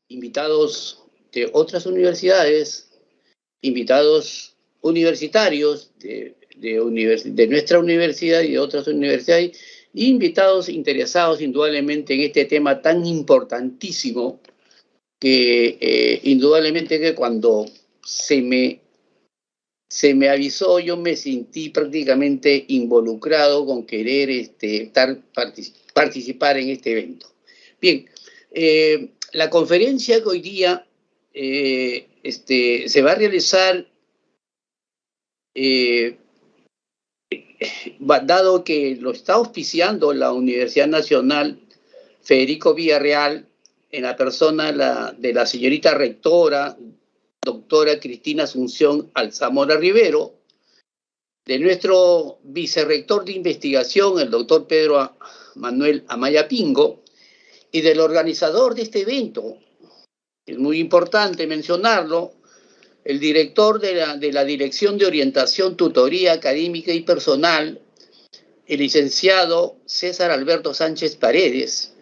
invitados de otras universidades, invitados universitarios de nuestra universidad y de otras universidades, y invitados interesados indudablemente en este tema tan importantísimo que indudablemente que cuando se me avisó, yo me sentí prácticamente involucrado con querer participar en este evento. Bien, la conferencia que hoy día se va a realizar, dado que lo está auspiciando la Universidad Nacional Federico Villarreal, en la persona de la señorita rectora, doctora Cristina Asunción Alzamora Rivero, de nuestro vicerrector de investigación, el doctor Pedro Manuel Amaya Pingo, y del organizador de este evento. Es muy importante mencionarlo, el director de la Dirección de Orientación, Tutoría Académica y Personal, el licenciado César Alberto Sánchez Paredes,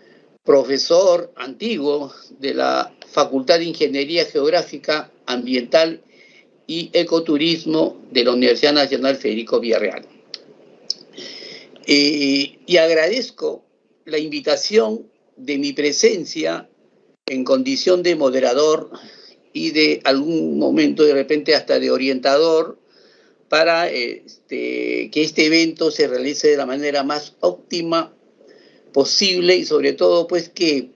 profesor antiguo de la Facultad de Ingeniería Geográfica, Ambiental y Ecoturismo de la Universidad Nacional Federico Villarreal. Y agradezco la invitación de mi presencia en condición de moderador y de algún momento de repente hasta de orientador para que este evento se realice de la manera más óptima posible y sobre todo pues que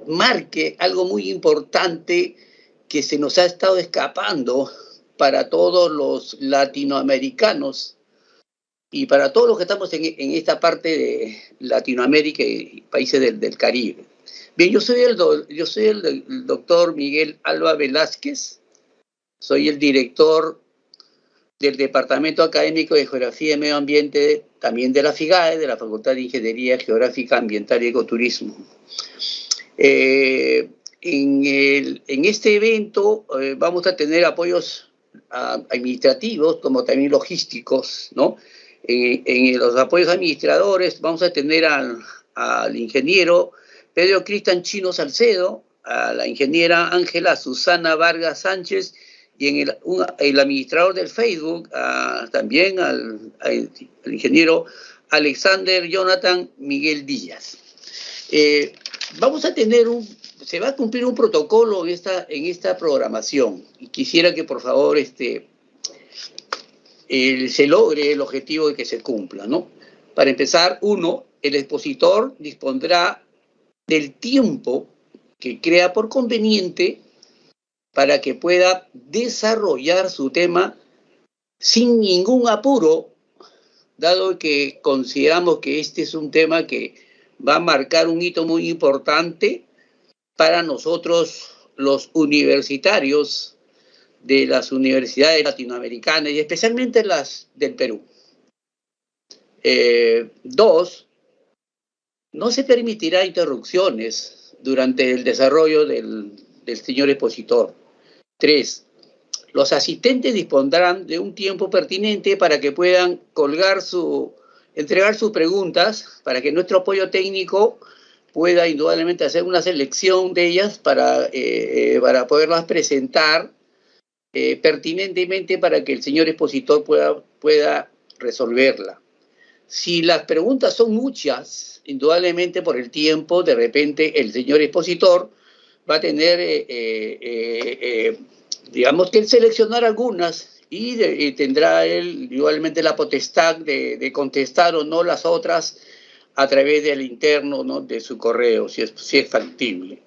marque algo muy importante que se nos ha estado escapando para todos los latinoamericanos y para todos los que estamos en esta parte de Latinoamérica y países del Caribe. Bien, yo soy el doctor Miguel Alba Velázquez, soy el director del Departamento Académico de Geografía y Medio Ambiente, también de la FIGAE, de la Facultad de Ingeniería Geográfica, Ambiental y Ecoturismo. En este evento vamos a tener apoyos administrativos como también logísticos, ¿no? En los apoyos administradores vamos a tener al ingeniero Pedro Cristian Chino Salcedo, a la ingeniera Ángela Susana Vargas Sánchez y en el administrador del Facebook también al ingeniero Alexander Jonathan Miguel Díaz. Vamos a tener se va a cumplir un protocolo en esta programación y quisiera que por favor se logre el objetivo de que se cumpla, ¿no? Para empezar, el expositor dispondrá del tiempo que crea por conveniente para que pueda desarrollar su tema sin ningún apuro, dado que consideramos que este es un tema que va a marcar un hito muy importante para nosotros los universitarios de las universidades latinoamericanas y especialmente las del Perú. 2, no se permitirá interrupciones durante el desarrollo del señor expositor. 3, los asistentes dispondrán de un tiempo pertinente para que puedan entregar sus preguntas, para que nuestro apoyo técnico pueda indudablemente hacer una selección de ellas para poderlas presentar pertinentemente para que el señor expositor pueda resolverla. Si las preguntas son muchas, indudablemente por el tiempo, de repente el señor expositor va a tener, digamos que seleccionar algunas y tendrá él igualmente la potestad de contestar o no las otras a través del interno, ¿no?, de su correo, si es factible.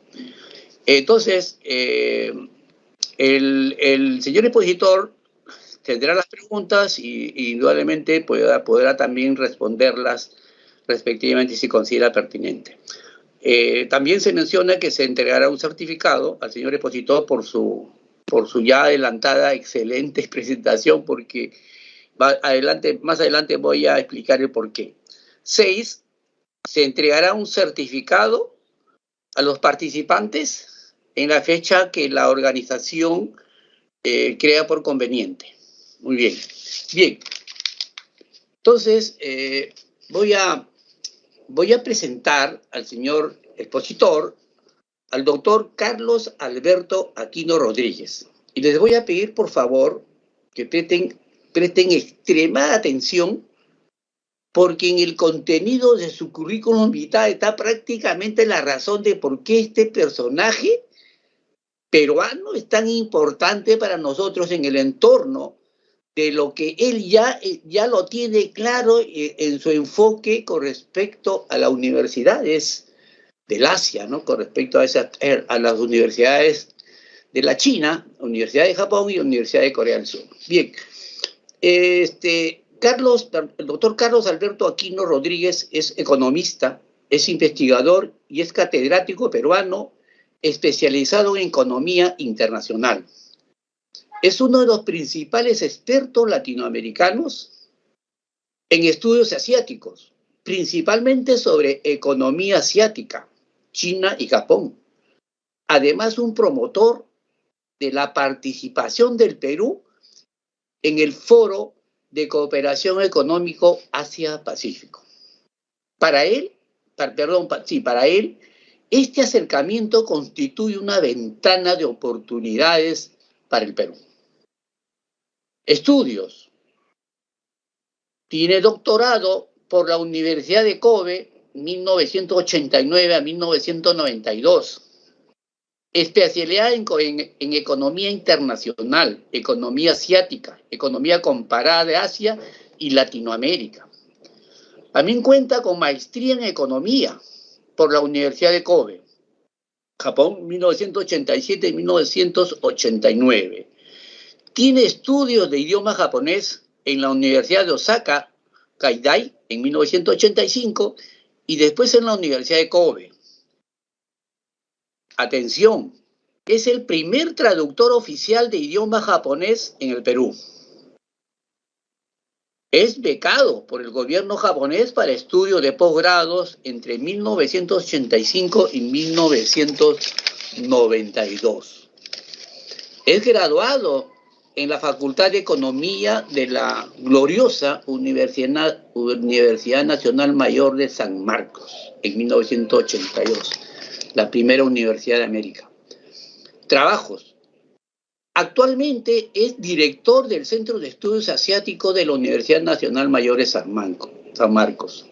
Entonces, el señor expositor tendrá las preguntas y indudablemente podrá también responderlas respectivamente si considera pertinente. También se menciona que se entregará un certificado al señor expositor por su ya adelantada excelente presentación, porque más adelante voy a explicar el porqué. 6, se entregará un certificado a los participantes en la fecha que la organización crea por conveniente. Muy bien. Bien. Entonces, voy a presentar al señor expositor al doctor Carlos Alberto Aquino Rodríguez. Y les voy a pedir, por favor, que presten extremada atención, porque en el contenido de su currículum vitae está prácticamente la razón de por qué este personaje peruano es tan importante para nosotros en el entorno de lo que él ya lo tiene claro en su enfoque con respecto a las universidades del Asia, ¿no? Con respecto a las universidades de la China, Universidad de Japón y Universidad de Corea del Sur. Bien, el doctor Carlos Alberto Aquino Rodríguez es economista, es investigador y es catedrático peruano especializado en economía internacional. Es uno de los principales expertos latinoamericanos en estudios asiáticos, principalmente sobre economía asiática, China y Japón. Además, un promotor de la participación del Perú en el Foro de Cooperación Económico Asia-Pacífico. Para él, este acercamiento constituye una ventana de oportunidades para el Perú. Estudios. Tiene doctorado por la Universidad de Kobe, 1989 a 1992. Especialidad en economía internacional, economía asiática, economía comparada de Asia y Latinoamérica. También cuenta con maestría en economía por la Universidad de Kobe, Japón, 1987 y 1989. Tiene estudios de idioma japonés en la Universidad de Osaka, Gaidai, en 1985, y después en la Universidad de Kobe. Atención, es el primer traductor oficial de idioma japonés en el Perú. Es becado por el gobierno japonés para estudios de posgrados entre 1985 y 1992. Es graduado en la Facultad de Economía de la gloriosa Universidad Nacional Mayor de San Marcos en 1982, la primera universidad de América. Trabajos. Actualmente es director del Centro de Estudios Asiáticos de la Universidad Nacional Mayor de San Marcos.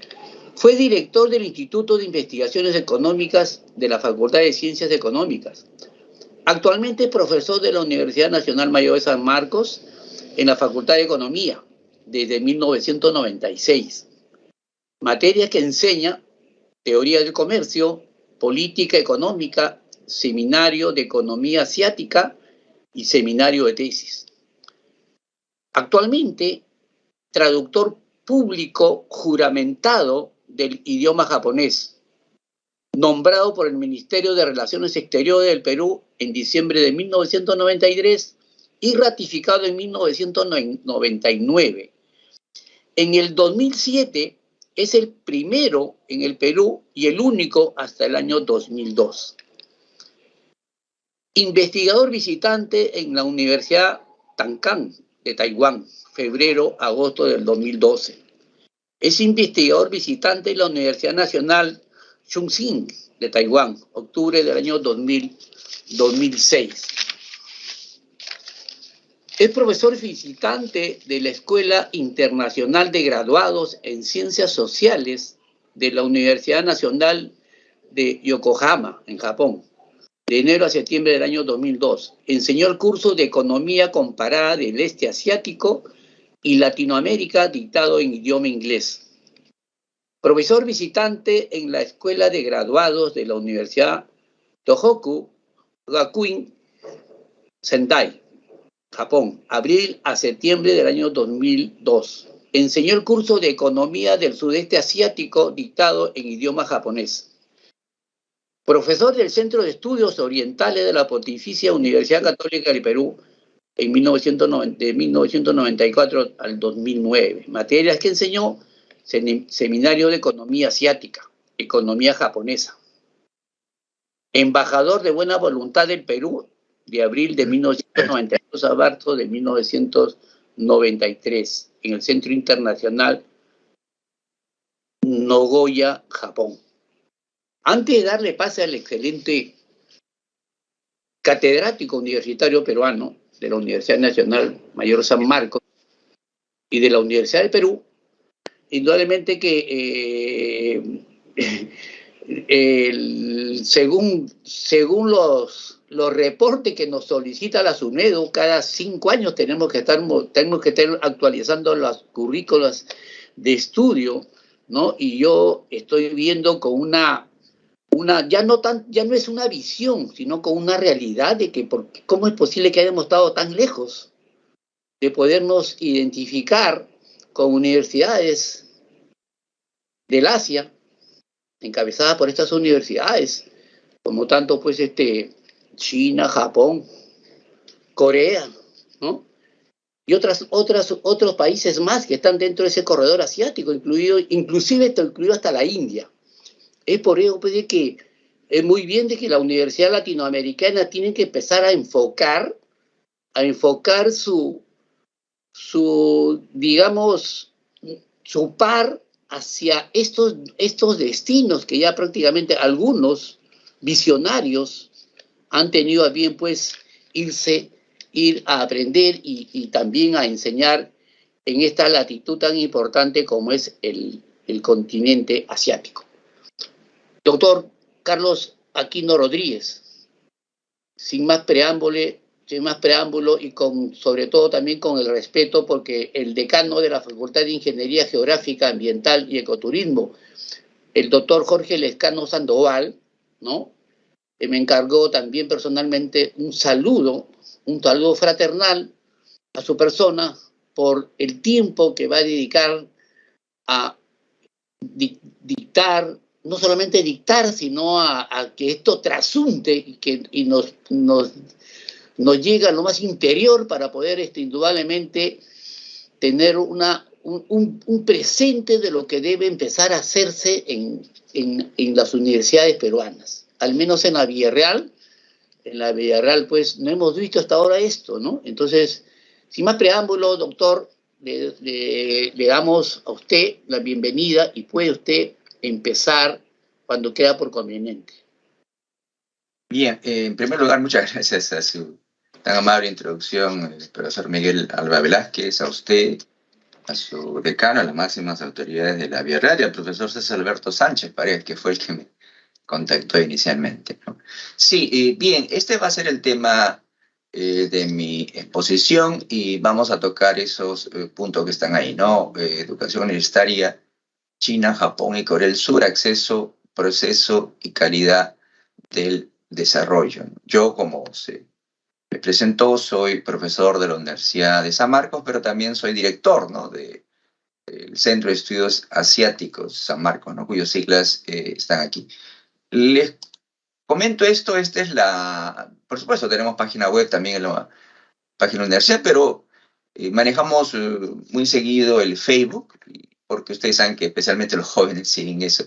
Fue director del Instituto de Investigaciones Económicas de la Facultad de Ciencias Económicas. Actualmente es profesor de la Universidad Nacional Mayor de San Marcos en la Facultad de Economía desde 1996. Materias que enseña: teoría del comercio, política económica, seminario de economía asiática y seminario de tesis. Actualmente, traductor público juramentado del idioma japonés, nombrado por el Ministerio de Relaciones Exteriores del Perú en diciembre de 1993 y ratificado en 1999. En el 2007 es el primero en el Perú y el único hasta el año 2002. Investigador visitante en la Universidad Tankang de Taiwán, febrero-agosto del 2012. Es investigador visitante en la Universidad Nacional Chongqing de Taiwán, octubre del año 2006. Es profesor visitante de la Escuela Internacional de Graduados en Ciencias Sociales de la Universidad Nacional de Yokohama, en Japón, de enero a septiembre del año 2002. Enseñó el curso de Economía Comparada del Este Asiático y Latinoamérica, dictado en idioma inglés. Profesor visitante en la Escuela de Graduados de la Universidad Tohoku Gakuin Sendai, Japón, abril a septiembre del año 2002. Enseñó el curso de Economía del Sudeste Asiático, dictado en idioma japonés. Profesor del Centro de Estudios Orientales de la Pontificia Universidad Católica del Perú de 1994 al 2009. Materias que enseñó: Seminario de Economía Asiática, Economía Japonesa. Embajador de Buena Voluntad del Perú de abril de 1992 a marzo de 1993 en el Centro Internacional Nogoya, Japón. Antes de darle pase al excelente catedrático universitario peruano de la Universidad Nacional Mayor San Marcos y de la Universidad del Perú, indudablemente que según los reportes que nos solicita la SUNEDU, cada 5 años tenemos que estar actualizando las currículas de estudio, ¿no? Y yo estoy viendo con ya no es una visión, sino con una realidad de que cómo es posible que hayamos estado tan lejos de podernos identificar con universidades del Asia, encabezadas por estas universidades, como tanto pues China, Japón, Corea, ¿no? Y otros países más que están dentro de ese corredor asiático, inclusive hasta la India. Es por ello pues, que es muy bien de que la Universidad Latinoamericana tiene que empezar a enfocar digamos, su par hacia estos destinos que ya prácticamente algunos visionarios han tenido a bien pues ir a aprender y también a enseñar en esta latitud tan importante como es el continente asiático. Doctor Carlos Aquino Rodríguez, sin más preámbulo y sobre todo también con el respeto, porque el decano de la Facultad de Ingeniería Geográfica, Ambiental y Ecoturismo, el doctor Jorge Lescano Sandoval, ¿no? Me encargó también personalmente un saludo fraternal a su persona por el tiempo que va a dedicar a dictar, no solamente dictar, sino a que esto trasunte y nos llega a lo más interior para poder indudablemente tener un presente de lo que debe empezar a hacerse en las universidades peruanas. Al menos en la Villarreal pues no hemos visto hasta ahora esto, ¿no? Entonces, sin más preámbulo, doctor, le damos a usted la bienvenida y puede usted empezar cuando queda por conveniente. Bien, en primer lugar, muchas gracias a su tan amable introducción, el profesor Miguel Alba Velázquez, a usted, a su decano, a las máximas autoridades de la Villarreal y al profesor César Alberto Sánchez, parece que fue el que me contactó inicialmente, ¿no? Sí, bien, este va a ser el tema de mi exposición y vamos a tocar esos puntos que están ahí, ¿no? Educación universitaria, China, Japón y Corea del Sur, acceso, proceso y calidad del desarrollo. Yo, como se me presentó, soy profesor de la Universidad de San Marcos, pero también soy director, ¿no? del Centro de Estudios Asiáticos San Marcos, ¿no? Cuyas siglas están aquí. Les comento esto, esta es por supuesto tenemos página web también en la página de la universidad, pero manejamos muy seguido el Facebook, porque ustedes saben que especialmente los jóvenes siguen eso.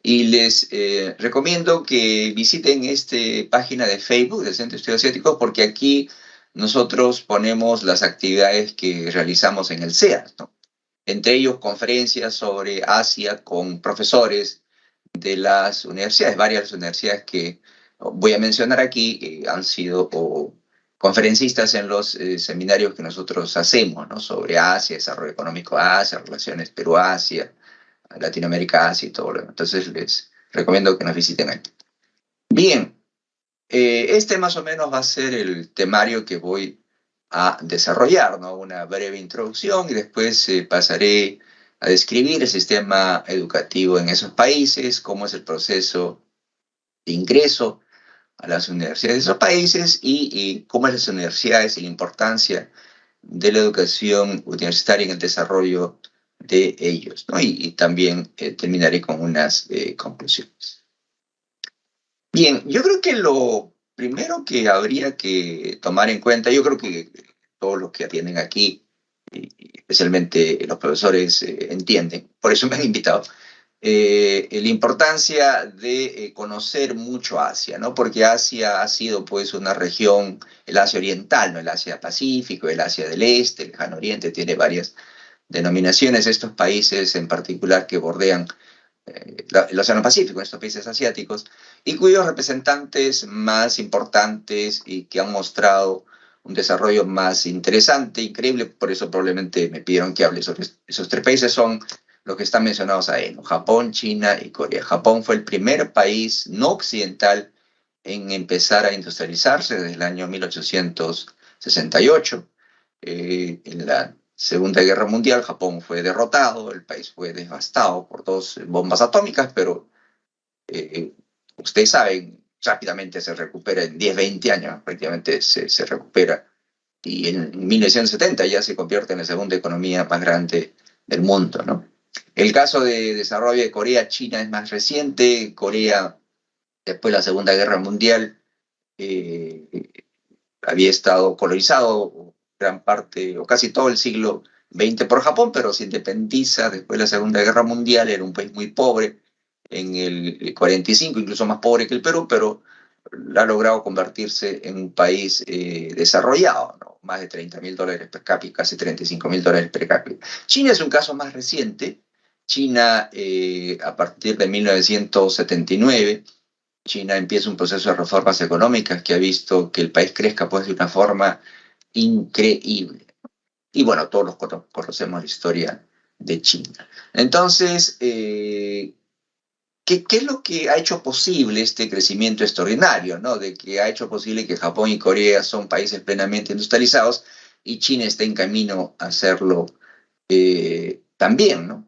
Y les recomiendo que visiten esta página de Facebook del Centro de Estudios Asiáticos, porque aquí nosotros ponemos las actividades que realizamos en el CEA, ¿no? Entre ellos conferencias sobre Asia con profesores de las universidades, varias universidades que voy a mencionar aquí han sido conferencistas en los seminarios que nosotros hacemos, ¿no? Sobre Asia, desarrollo económico Asia, relaciones Perú-Asia, Latinoamérica, Asia y todo lo demás. Entonces les recomiendo que nos visiten ahí. Bien, este más o menos va a ser el temario que voy a desarrollar, ¿no? Una breve introducción y después pasaré a describir el sistema educativo en esos países, cómo es el proceso de ingreso a las universidades de esos países y cómo es las universidades y la importancia de la educación universitaria en el desarrollo de ellos, ¿no? Y también terminaré con unas conclusiones. Bien, yo creo que lo primero que habría que tomar en cuenta, yo creo que todos los que atienden aquí, especialmente los profesores, entienden, por eso me han invitado, la importancia de conocer mucho Asia, ¿no? Porque Asia ha sido pues una región, el Asia Oriental, ¿no? El Asia Pacífico, el Asia del Este, el Lejano Oriente, tiene varias denominaciones, estos países en particular que bordean el Océano Pacífico, en estos países asiáticos, y cuyos representantes más importantes y que han mostrado un desarrollo más interesante, increíble, por eso probablemente me pidieron que hable sobre esos tres países, son los que están mencionados ahí, ¿no? Japón, China y Corea. Japón fue el primer país no occidental en empezar a industrializarse desde el año 1868. En la Segunda Guerra Mundial, Japón fue derrotado, el país fue devastado por dos bombas atómicas, pero ustedes saben, rápidamente se recupera en 10, 20 años, prácticamente se recupera. Y en 1970 ya se convierte en la segunda economía más grande del mundo, ¿no? El caso de desarrollo de Corea, China es más reciente. Corea, después de la Segunda Guerra Mundial, había estado colonizado gran parte o casi todo el siglo XX por Japón, pero se independiza después de la Segunda Guerra Mundial. Era un país muy pobre en el 45, incluso más pobre que el Perú, pero ha logrado convertirse en un país desarrollado, ¿no? Más de $30.000 per cápita, casi $35.000 per cápita. China es un caso más reciente. China, a partir de 1979, China empieza un proceso de reformas económicas que ha visto que el país crezca pues de una forma increíble. Y bueno, todos conocemos la historia de China. Entonces, ¿qué es lo que ha hecho posible este crecimiento extraordinario, ¿no? De que ha hecho posible que Japón y Corea son países plenamente industrializados y China está en camino a hacerlo también, ¿no?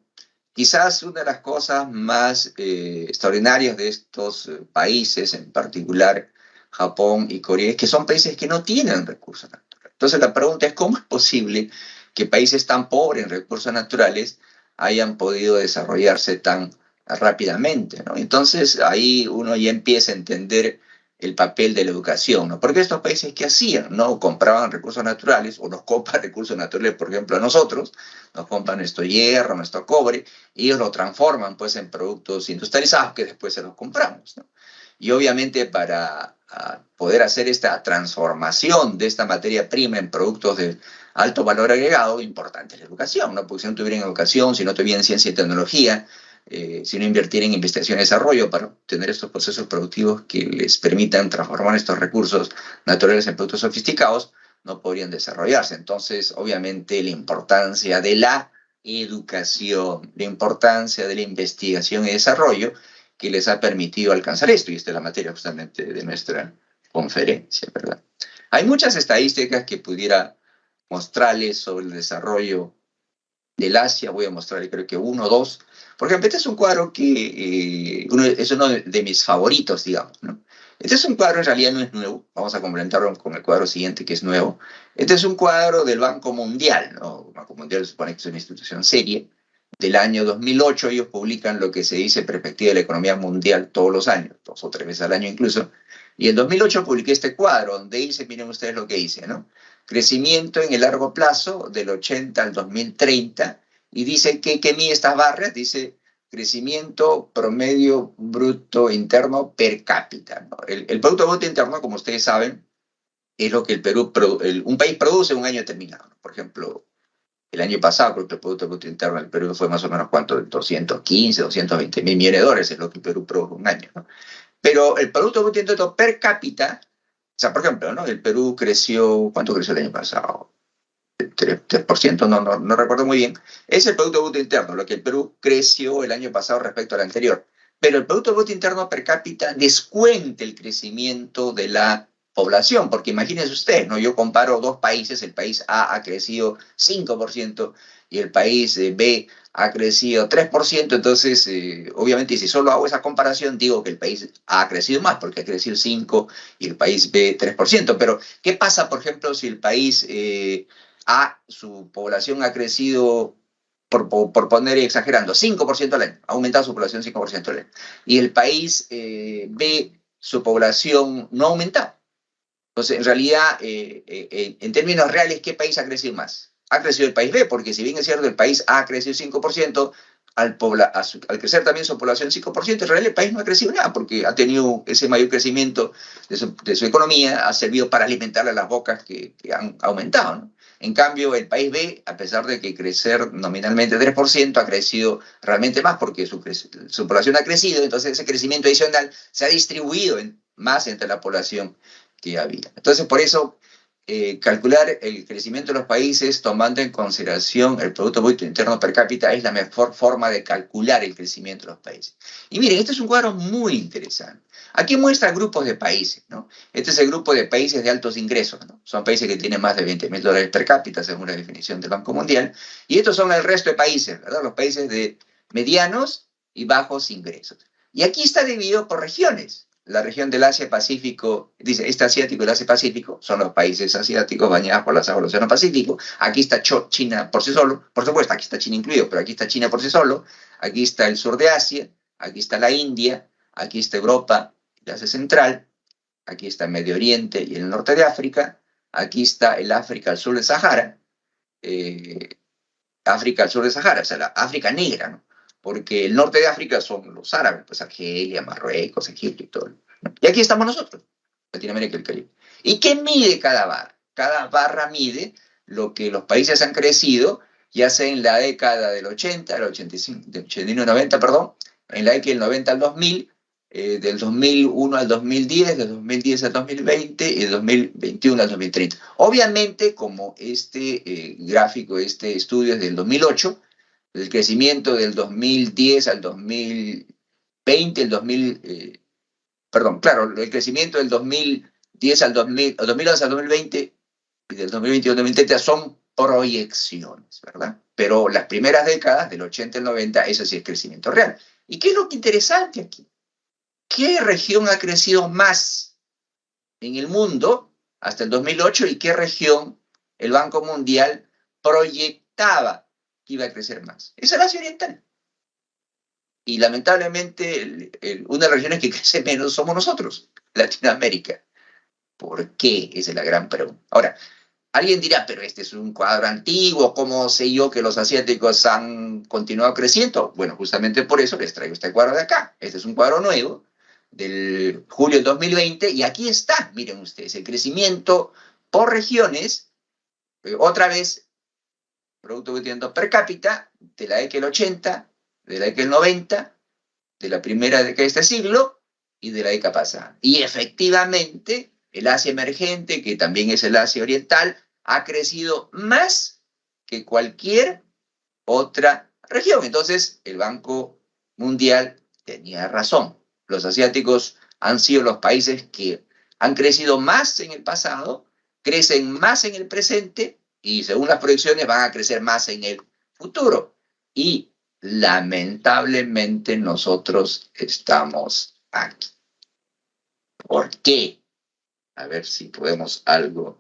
Quizás una de las cosas más extraordinarias de estos países, en particular Japón y Corea, es que son países que no tienen recursos naturales. Entonces la pregunta es, ¿cómo es posible que países tan pobres en recursos naturales hayan podido desarrollarse tan rápidamente, ¿no? Entonces ahí uno ya empieza a entender el papel de la educación, ¿no? Porque estos países, ¿qué hacían? ¿No? Compraban recursos naturales o nos compran recursos naturales, por ejemplo, a nosotros, nos compran nuestro hierro, nuestro cobre, y ellos lo transforman pues en productos industrializados que después se los compramos, ¿no? Y obviamente para poder hacer esta transformación de esta materia prima en productos de alto valor agregado, importante es la educación, ¿no? Porque si no tuvieran educación, si no tuvieran ciencia y tecnología, si no invertir en investigación y desarrollo para obtener estos procesos productivos que les permitan transformar estos recursos naturales en productos sofisticados, no podrían desarrollarse. Entonces, obviamente, la importancia de la educación, la importancia de la investigación y desarrollo que les ha permitido alcanzar esto, y esta es la materia justamente de nuestra conferencia, ¿verdad? Hay muchas estadísticas que pudiera mostrarles sobre el desarrollo del Asia. Voy a mostrarles creo que uno o dos. Por ejemplo, este es un cuadro que es uno de mis favoritos, digamos, ¿no? Este es un cuadro, en realidad no es nuevo, vamos a complementarlo con el cuadro siguiente que es nuevo. Este es un cuadro del Banco Mundial, ¿no? El Banco Mundial se supone que es una institución seria. Del año 2008 ellos publican lo que se dice Perspectiva de la Economía Mundial todos los años, 2 o 3 veces al año incluso. Y en 2008 publiqué este cuadro donde dice, miren ustedes lo que dice, ¿no? Crecimiento en el largo plazo del 80 al 2030, y dice que mide estas barras, dice crecimiento promedio bruto interno per cápita, ¿no? El Producto Bruto Interno, como ustedes saben, es lo que un país produce en un año determinado, ¿no? Por ejemplo, el año pasado creo que el Producto Bruto Interno del Perú fue más o menos, ¿cuánto? 215, 220 mil millones de dólares es lo que el Perú produjo en un año, ¿no? Pero el Producto Bruto Interno per cápita, o sea, por ejemplo, ¿no? El Perú creció, ¿cuánto creció el año pasado? 3%, no recuerdo muy bien. Es el Producto Bruto Interno, lo que el Perú creció el año pasado respecto al anterior. Pero el Producto Bruto Interno per cápita descuenta el crecimiento de la población, porque imagínense ustedes, ¿no? Yo comparo dos países, el país A ha crecido 5% y el país B ha crecido 3%, entonces, obviamente, si solo hago esa comparación, digo que el país A ha crecido más, porque ha crecido 5% y el país B 3%. Pero, ¿qué pasa, por ejemplo, si el país su población ha crecido, por poner exagerando, 5% al año, ha aumentado su población 5% al año, y el país B, su población no ha aumentado? Entonces, en realidad, en términos reales, ¿qué país ha crecido más? Ha crecido el país B, porque si bien es cierto, el país A ha crecido 5%, al crecer también su población 5%, en realidad el país no ha crecido nada, porque ha tenido ese mayor crecimiento de su economía, ha servido para alimentar a las bocas que han aumentado, ¿no? En cambio, el país B, a pesar de que crecer nominalmente 3%, ha crecido realmente más porque su población ha crecido, entonces ese crecimiento adicional se ha distribuido más entre la población que había. Entonces, por eso, calcular el crecimiento de los países tomando en consideración el Producto Bruto Interno Per Cápita es la mejor forma de calcular el crecimiento de los países. Y miren, este es un cuadro muy interesante. Aquí muestra grupos de países, ¿no? Este es el grupo de países de altos ingresos, ¿no? Son países que tienen más de $20.000 per cápita, según la definición del Banco Mundial. Y estos son el resto de países, ¿verdad? Los países de medianos y bajos ingresos. Y aquí está dividido por regiones. La región del Asia-Pacífico, dice, este asiático y el Asia-Pacífico, son los países asiáticos bañados por las aguas del Océano Pacífico. Aquí está China por sí solo, por supuesto, aquí está China incluido, pero aquí está China por sí solo. Aquí está el sur de Asia, aquí está la India, aquí está Europa, el Asia Central, aquí está el Medio Oriente y el norte de África, aquí está el África al sur de Sahara, África al sur de Sahara, o sea, la África negra, ¿no? Porque el norte de África son los árabes, pues Argelia, Marruecos, Egipto y todo, ¿no? Y aquí estamos nosotros, Latinoamérica y el Caribe. ¿Y qué mide cada barra? Cada barra mide lo que los países han crecido, ya sea en la década del 80, del 85, del 89, 90, perdón, en la década del 90 al 2000, del 2001 al 2010, del 2010 al 2020 y del 2021 al 2030. Obviamente, como este gráfico, este estudio es del 2008, el crecimiento del 2010 al 2020, el crecimiento del 2010 al 2011 al 2020 y del 2021 al 2030 son proyecciones, ¿verdad? Pero las primeras décadas, del 80 al 90, eso sí es crecimiento real. ¿Y qué es lo que interesante aquí? ¿Qué región ha crecido más en el mundo hasta el 2008 y qué región el Banco Mundial proyectaba que iba a crecer más? Es el Asia Oriental. Y lamentablemente una de las regiones que crece menos somos nosotros, Latinoamérica. ¿Por qué? Esa es la gran pregunta. Ahora, alguien dirá, pero este es un cuadro antiguo, ¿cómo sé yo que los asiáticos han continuado creciendo? Bueno, justamente por eso les traigo este cuadro de acá. Este es un cuadro nuevo, del julio del 2020, y aquí está, miren ustedes, el crecimiento por regiones, otra vez, Producto Bruto Interno Per Cápita, de la década del 80, de la década del 90, de la primera década de este siglo, y de la década pasada. Y efectivamente, el Asia emergente, que también es el Asia oriental, ha crecido más que cualquier otra región. Entonces, el Banco Mundial tenía razón. Los asiáticos han sido los países que han crecido más en el pasado, crecen más en el presente y según las proyecciones van a crecer más en el futuro. Y lamentablemente nosotros estamos aquí. ¿Por qué? A ver si podemos algo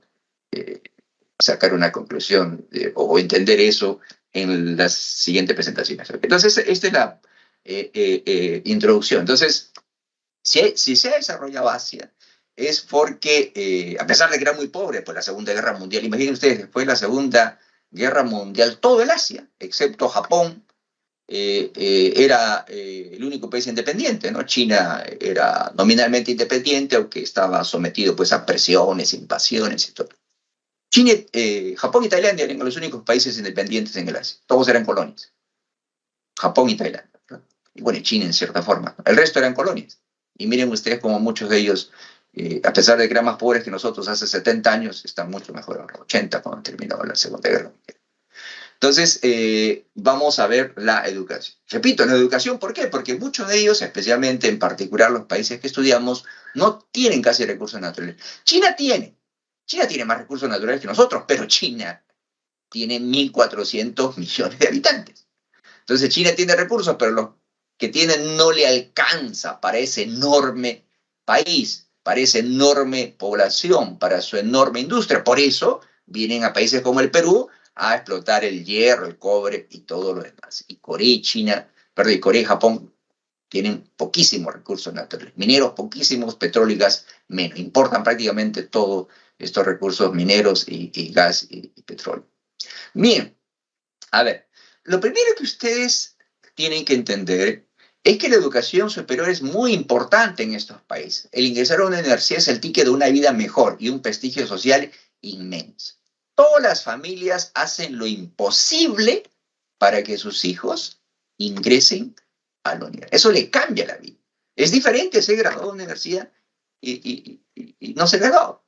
sacar una conclusión o entender eso en las siguientes presentaciones. Entonces, esta es la introducción. Entonces, si se ha desarrollado Asia, es porque, a pesar de que era muy pobre por la Segunda Guerra Mundial, imaginen ustedes, después de la Segunda Guerra Mundial, todo el Asia, excepto Japón, era el único país independiente, ¿no? China era nominalmente independiente, aunque estaba sometido pues, a presiones, invasiones y todo. China, Japón y Tailandia eran los únicos países independientes en el Asia. Todos eran colonias. Japón y Tailandia, ¿no? Y bueno, China en cierta forma. El resto eran colonias. Y miren ustedes como muchos de ellos, a pesar de que eran más pobres que nosotros hace 70 años, están mucho mejor ahora, 80 cuando terminó la Segunda Guerra Mundial. Entonces, vamos a ver la educación. Repito, la educación, ¿por qué? Porque muchos de ellos, especialmente en particular los países que estudiamos, no tienen casi recursos naturales. China tiene más recursos naturales que nosotros, pero China tiene 1.400 millones de habitantes. Entonces China tiene recursos, pero los que tienen no le alcanza para ese enorme país, para esa enorme población, para su enorme industria. Por eso vienen a países como el Perú a explotar el hierro, el cobre y todo lo demás. Y Corea y Japón tienen poquísimos recursos naturales, mineros poquísimos, petróleo y gas menos. Importan prácticamente todos estos recursos mineros y gas y petróleo. Bien, a ver, lo primero que ustedes tienen que entender es que la educación superior es muy importante en estos países. El ingresar a una universidad es el ticket de una vida mejor y un prestigio social inmenso. todas las familias hacen lo imposible para que sus hijos ingresen a la universidad. Eso le cambia la vida. Es diferente ser graduado de universidad y no ser graduado.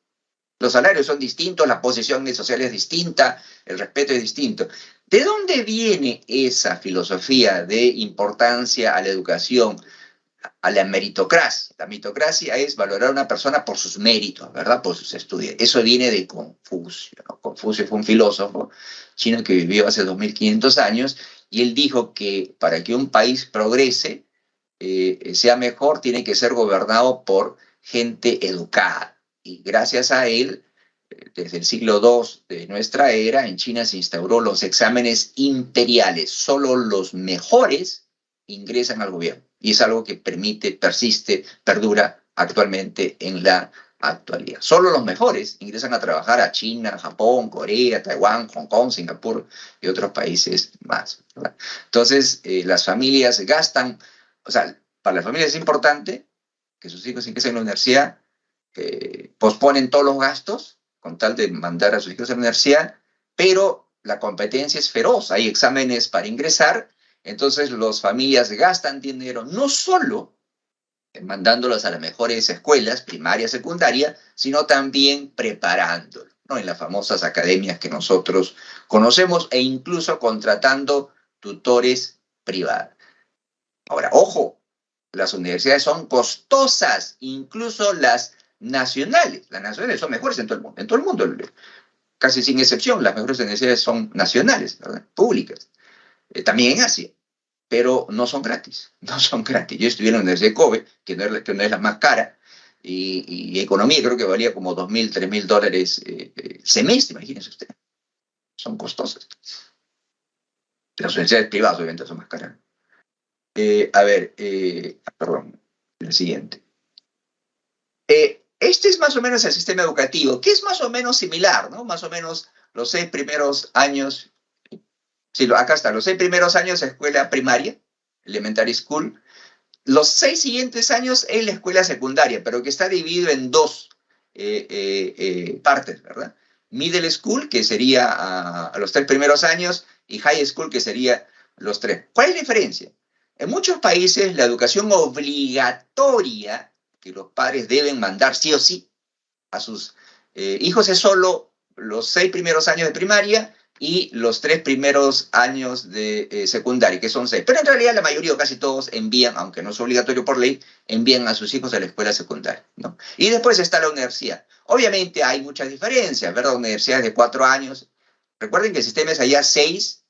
Los salarios son distintos, la posición social es distinta, el respeto es distinto. ¿De dónde viene esa filosofía de importancia a la educación, a la meritocracia? La meritocracia es valorar a una persona por sus méritos, ¿verdad? Por sus estudios. Eso viene de Confucio, ¿no? Confucio fue un filósofo chino que vivió hace 2500 años y él dijo que para que un país progrese, sea mejor, tiene que ser gobernado por gente educada. Y gracias a él, desde el siglo II de nuestra era, en China se instauró los exámenes imperiales. Solo los mejores ingresan al gobierno. Y es algo que permite, persiste, perdura actualmente en la actualidad. Solo los mejores ingresan a trabajar a China, Japón, Corea, Taiwán, Hong Kong, Singapur y otros países más, ¿verdad? Entonces, las familias gastan, o sea, para las familias es importante que sus hijos ingresen a la universidad, posponen todos los gastos con tal de mandar a sus hijos a la universidad, pero la competencia es feroz, hay exámenes para ingresar, entonces las familias gastan dinero no solo mandándolos a las mejores escuelas, primaria, secundaria, sino también preparándolos, ¿no? En las famosas academias que nosotros conocemos e incluso contratando tutores privados. Ahora, ojo, las universidades son costosas, incluso las nacionales. Las nacionales son mejores en todo el mundo, casi sin excepción, las mejores universidades son nacionales, ¿verdad? Públicas. También en Asia, pero no son gratis, no son gratis. Yo estudié en la Universidad de Kobe, que no es la más cara, y economía creo que valía como $2.000, $3.000 semestre, imagínense usted. Son costosas. Las universidades privadas obviamente son más caras. Perdón, el siguiente. Este es más o menos el sistema educativo, que es más o menos similar, ¿no? Más o menos los 6 primeros años, sí, acá está, los 6 primeros años escuela primaria, elementary school, los 6 siguientes años en la escuela secundaria, pero que está dividido en 2 partes, ¿verdad? Middle school, que sería a los 3 primeros años, y high school, que sería los 3. ¿Cuál es la diferencia? En muchos países la educación obligatoria que los padres deben mandar sí o sí a sus hijos es solo los 6 primeros años de primaria y los 3 primeros años de secundaria, que son 6. Pero en realidad la mayoría o casi todos envían, aunque no es obligatorio por ley, envían a sus hijos a la escuela secundaria, ¿no? Y después está la universidad. Obviamente hay muchas diferencias, ¿verdad? Universidades de 4 años. Recuerden que el sistema es allá 6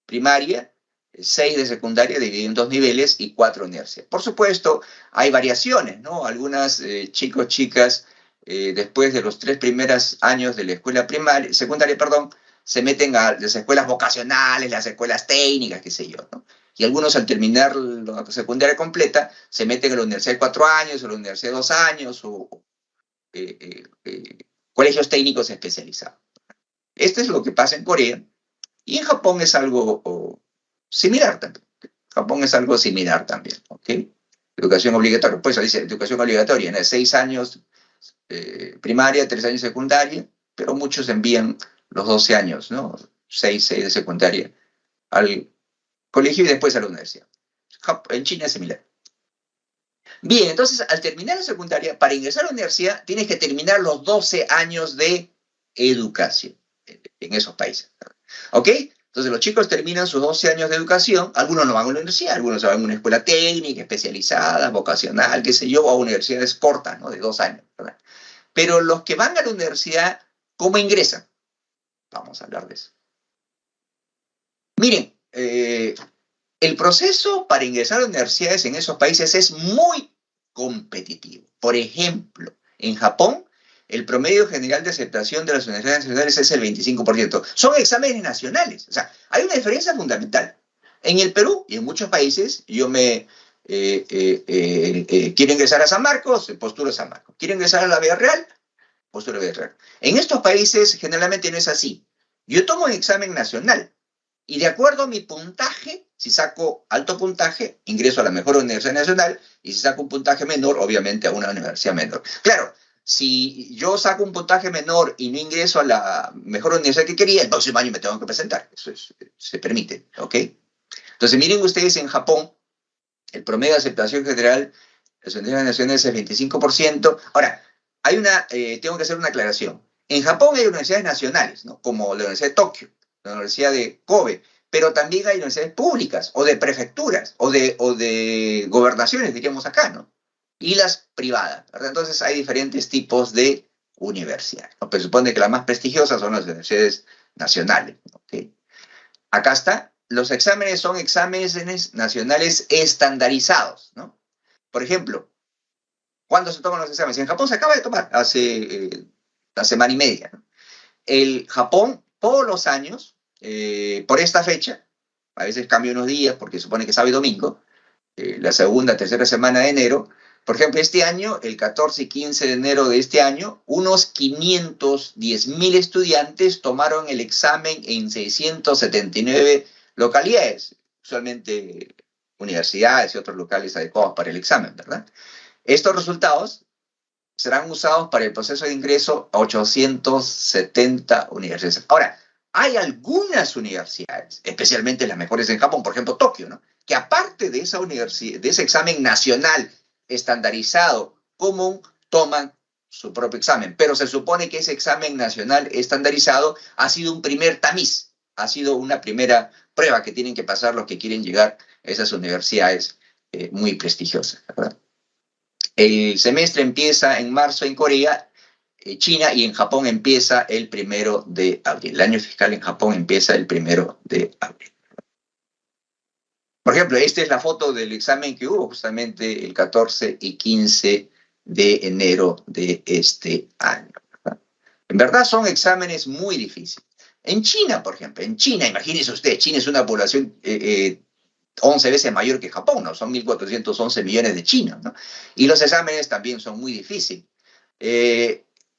primaria, 6 de secundaria, dividido en 2 niveles y 4 universidades. Por supuesto, hay variaciones, ¿no? Algunas chicos, chicas, después de los 3 primeros años de la escuela primaria, secundaria, perdón, se meten a las escuelas vocacionales, las escuelas técnicas, qué sé yo, ¿no? Y algunos al terminar la secundaria completa se meten a la universidad de 4 años, o a la universidad de 2 años, o colegios técnicos especializados. Esto es lo que pasa en Corea, y en Japón es algo similar también. Japón es algo similar también, ¿ok? Educación obligatoria, pues dice educación obligatoria, ¿no? 6 años primaria, 3 años secundaria, pero muchos envían los 12 años, ¿no? 6 de secundaria al colegio y después a la universidad. En China es similar. Bien, entonces al terminar la secundaria, para ingresar a la universidad, tienes que terminar los 12 años de educación en esos países, ¿ok? Entonces los chicos terminan sus 12 años de educación, algunos no van a la universidad, algunos van a una escuela técnica, especializada, vocacional, qué sé yo, o a universidades cortas, ¿no? De 2 años, ¿verdad? Pero los que van a la universidad, ¿cómo ingresan? Vamos a hablar de eso. Miren, el proceso para ingresar a universidades en esos países es muy competitivo. Por ejemplo, en Japón, el promedio general de aceptación de las universidades nacionales es el 25%. Son exámenes nacionales. O sea, hay una diferencia fundamental. En el Perú y en muchos países, quiero ingresar a San Marcos, postulo a San Marcos. Quiero ingresar a la Vía Real, postulo a la Vía Real. En estos países generalmente no es así. Yo tomo un examen nacional y de acuerdo a mi puntaje, si saco alto puntaje, ingreso a la mejor universidad nacional, y si saco un puntaje menor, obviamente a una universidad menor. Claro, si yo saco un puntaje menor y no ingreso a la mejor universidad que quería, el próximo año me tengo que presentar. Eso se permite, ¿ok? Entonces, miren ustedes, en Japón, el promedio de aceptación general de las universidades nacionales es el 25%. Ahora, tengo que hacer una aclaración. En Japón hay universidades nacionales, ¿no? Como la Universidad de Tokio, la Universidad de Kobe, pero también hay universidades públicas, o de prefecturas, o de gobernaciones, diríamos acá, ¿no? Y las privadas, ¿verdad? Entonces hay diferentes tipos de universidades, ¿no? Pero se supone que las más prestigiosas son las universidades nacionales, ¿ok? Acá está, los exámenes son exámenes nacionales estandarizados, ¿no? Por ejemplo, ¿cuándo se toman los exámenes? En Japón se acaba de tomar hace una semana y media, ¿no? El Japón, todos los años, por esta fecha, a veces cambia unos días porque supone que es sábado y domingo, la segunda, tercera semana de enero. Por ejemplo, este año, el 14 y 15 de enero de este año, unos 510.000 estudiantes tomaron el examen en 679 localidades, usualmente universidades y otros locales adecuados para el examen, ¿verdad? Estos resultados serán usados para el proceso de ingreso a 870 universidades. Ahora, hay algunas universidades, especialmente las mejores en Japón, por ejemplo Tokio, ¿no?, que aparte de ese examen nacional estandarizado común, toman su propio examen. Pero se supone que ese examen nacional estandarizado ha sido un primer tamiz, ha sido una primera prueba que tienen que pasar los que quieren llegar a esas universidades muy prestigiosas, ¿verdad? El semestre empieza en marzo en Corea, China, y en Japón empieza el 1 de abril. El año fiscal en Japón empieza el 1 de abril. Por ejemplo, esta es la foto del examen que hubo justamente el 14 y 15 de enero de este año, ¿verdad? En verdad son exámenes muy difíciles. En China, por ejemplo, imagínense usted, China es una población 11 veces mayor que Japón, ¿no? Son 1.411 millones de chinos, ¿no? Y los exámenes también son muy difíciles.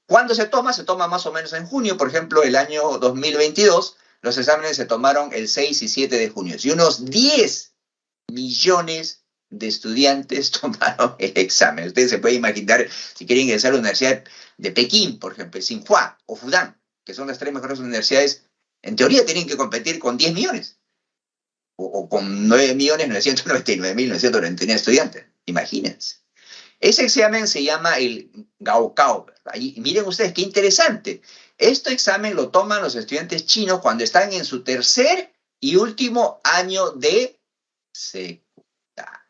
¿Cuándo se toma? Se toma más o menos en junio. Por ejemplo, el año 2022, los exámenes se tomaron el 6 y 7 de junio. Y unos 10 millones de estudiantes tomaron el examen. Ustedes se pueden imaginar, si quieren ingresar a la Universidad de Pekín, por ejemplo, Tsinghua o Fudan, que son las 3 mejores universidades, en teoría tienen que competir con 10 millones. O con 9.999.999 estudiantes. Imagínense. Ese examen se llama el Gaokao, ¿verdad? Y miren ustedes qué interesante. Este examen lo toman los estudiantes chinos cuando están en su tercer y último año de secundaria.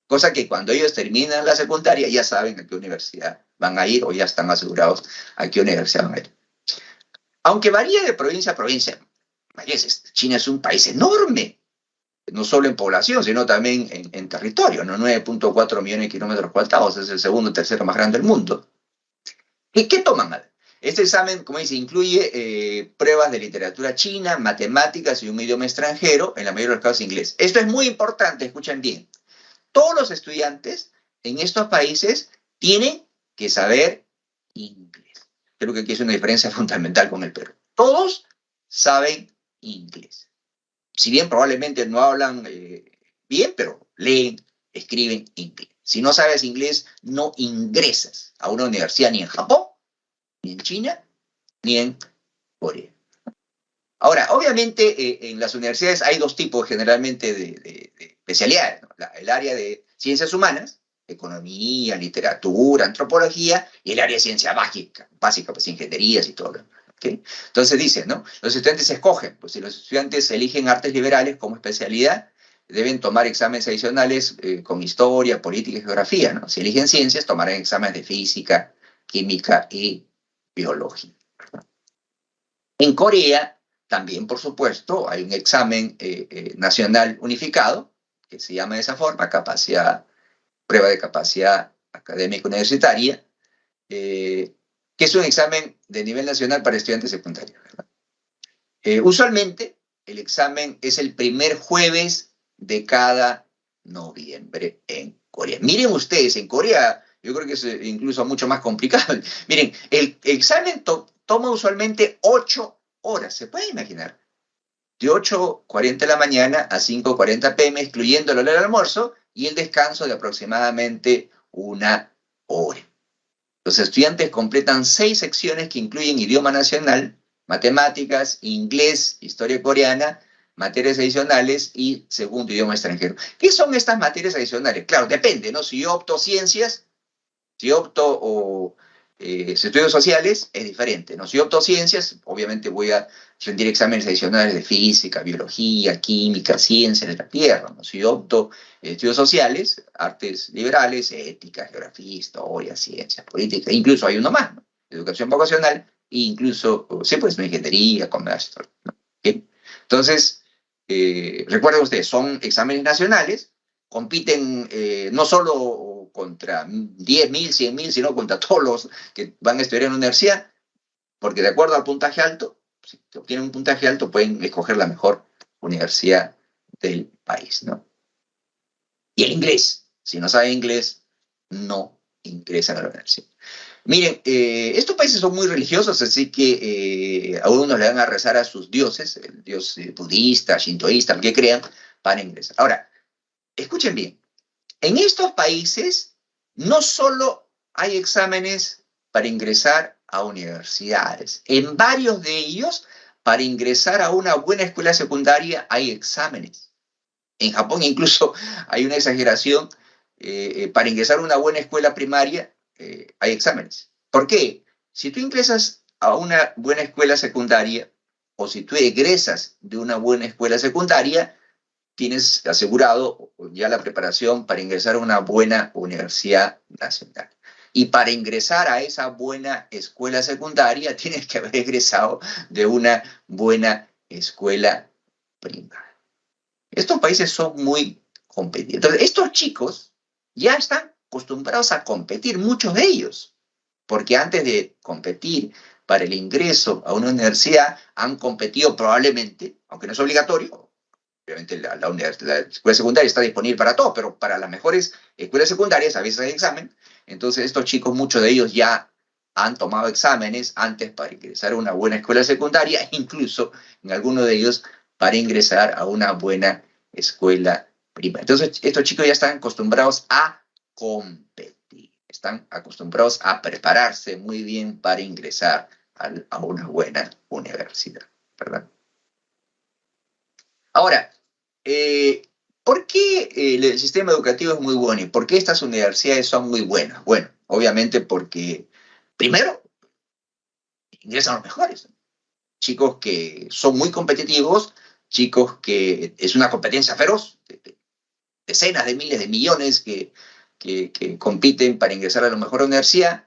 Cosa que cuando ellos terminan la secundaria ya saben a qué universidad van a ir o ya están asegurados a qué universidad van a ir. Aunque varía de provincia a provincia. China es un país enorme, no solo en población, sino también en territorio, ¿no? 9.4 millones de kilómetros cuadrados, es el segundo o tercero más grande del mundo. ¿Y qué toman? Este examen, como dice, incluye pruebas de literatura china, matemáticas y un idioma extranjero, en la mayoría de los casos inglés. Esto es muy importante, escuchen bien. Todos los estudiantes en estos países tienen que saber inglés. Creo que aquí es una diferencia fundamental con el Perú. Todos saben inglés. Si bien probablemente no hablan bien, pero leen, escriben inglés. Si no sabes inglés, no ingresas a una universidad ni en Japón, ni en China, ni en Corea. Ahora, obviamente en las universidades hay dos tipos generalmente de especialidades, ¿no? El área de ciencias humanas, economía, literatura, antropología, y el área de ciencia básica, pues ingenierías y todo lo demás. ¿Okay? Entonces dice, ¿no? Los estudiantes escogen, pues si los estudiantes eligen artes liberales como especialidad, deben tomar exámenes adicionales con historia, política y geografía, ¿no? Si eligen ciencias, tomarán exámenes de física, química y biología. En Corea, también, por supuesto, hay un examen nacional unificado, que se llama de esa forma, prueba de capacidad académica universitaria, que es un examen de nivel nacional para estudiantes secundarios, ¿verdad? Usualmente, el examen es el primer jueves de cada noviembre en Corea. Miren ustedes, en Corea, yo creo que es incluso mucho más complicado. Miren, el examen toma usualmente 8 horas, ¿se puede imaginar? De 8:40 de la mañana a 5:40 p.m., excluyendo el almuerzo y el descanso de aproximadamente 1 hora. Los estudiantes completan 6 secciones que incluyen idioma nacional, matemáticas, inglés, historia coreana, materias adicionales y segundo idioma extranjero. ¿Qué son estas materias adicionales? Claro, depende, ¿no? Si yo opto ciencias, si opto estudios sociales, es diferente, ¿no? Si opto ciencias, obviamente voy a rendir exámenes adicionales de física, biología, química, ciencias de la Tierra, ¿no? Si opto estudios sociales, artes liberales, ética, geografía, historia, ciencias, política, incluso hay uno más, ¿no? Educación vocacional, e incluso, sí, pues, ingeniería, comercio, ¿no? ¿Okay? Entonces, recuerden ustedes, son exámenes nacionales, compiten no solo contra 10.000, 100.000, sino contra todos los que van a estudiar en la universidad, porque de acuerdo al puntaje alto, si obtienen un puntaje alto, pueden escoger la mejor universidad del país, ¿no? Y el inglés, si no saben inglés, no ingresan a la universidad. Miren, estos países son muy religiosos, así que a unos le van a rezar a sus dioses, el dios budista, shintoísta, el que crean, para ingresar. Ahora, escuchen bien, en estos países no solo hay exámenes para ingresar a universidades, en varios de ellos, para ingresar a una buena escuela secundaria hay exámenes. En Japón incluso hay una exageración, para ingresar a una buena escuela primaria hay exámenes. ¿Por qué? Si tú ingresas a una buena escuela secundaria o si tú egresas de una buena escuela secundaria, tienes asegurado ya la preparación para ingresar a una buena universidad nacional. Y para ingresar a esa buena escuela secundaria, tienes que haber egresado de una buena escuela primaria. Estos países son muy competitivos. Entonces, estos chicos ya están acostumbrados a competir, muchos de ellos, porque antes de competir para el ingreso a una universidad, han competido probablemente, aunque no es obligatorio. Obviamente la escuela secundaria está disponible para todos, pero para las mejores escuelas secundarias a veces hay examen. Entonces estos chicos, muchos de ellos ya han tomado exámenes antes para ingresar a una buena escuela secundaria, incluso en algunos de ellos para ingresar a una buena escuela primaria. Entonces estos chicos ya están acostumbrados a competir, están acostumbrados a prepararse muy bien para ingresar a una buena universidad, ¿verdad? Ahora, ¿por qué el sistema educativo es muy bueno y por qué estas universidades son muy buenas? Bueno, obviamente porque, primero, ingresan los mejores. Chicos que son muy competitivos, chicos que es una competencia feroz, decenas de miles de millones que compiten para ingresar a la mejor universidad,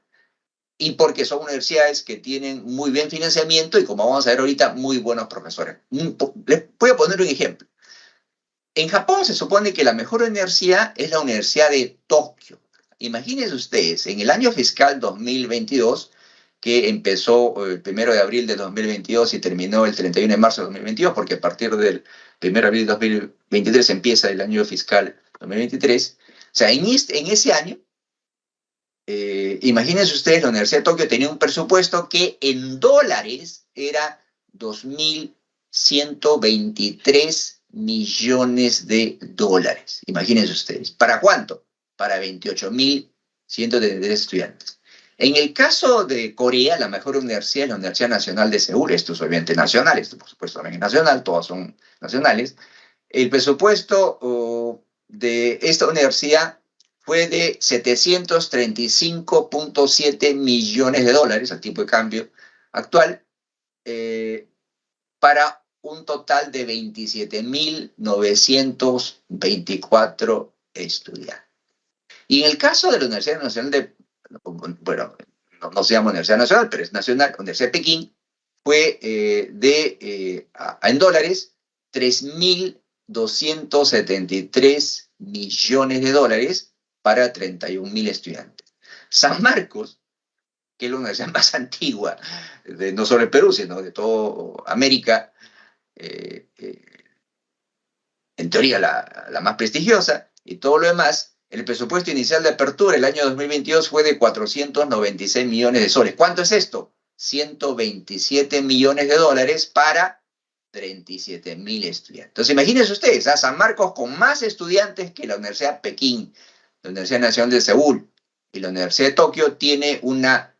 y porque son universidades que tienen muy bien financiamiento y, como vamos a ver ahorita, muy buenos profesores. Les voy a poner un ejemplo. En Japón se supone que la mejor universidad es la Universidad de Tokio. Imagínense ustedes, en el año fiscal 2022, que empezó el 1 de abril de 2022 y terminó el 31 de marzo de 2022, porque a partir del 1 de abril de 2023 empieza el año fiscal 2023. O sea, en ese año, imagínense ustedes, la Universidad de Tokio tenía un presupuesto que en dólares era 2.123 millones de dólares. Imagínense ustedes. ¿Para cuánto? Para 28.133 estudiantes. En el caso de Corea, la mejor universidad es la Universidad Nacional de Seúl. Esto es obviamente nacional, esto por supuesto también es nacional, todas son nacionales. El presupuesto de esta universidad fue de 735.7 millones de dólares al tipo de cambio actual, para un total de 27.924 estudiantes. Y en el caso de la Universidad Nacional de, bueno, no se llama Universidad Nacional, pero es nacional, Universidad de Pekín, fue en dólares 3.273 millones de dólares para 31.000 estudiantes. San Marcos, que es la universidad más antigua, no solo de Perú, sino de toda América, en teoría la más prestigiosa, y todo lo demás, el presupuesto inicial de apertura el año 2022 fue de 496 millones de soles. ¿Cuánto es esto? 127 millones de dólares para 37.000 estudiantes. Entonces, imagínense ustedes, San Marcos con más estudiantes que la Universidad de Pekín, la Universidad Nacional de Seúl, y la Universidad de Tokio tiene una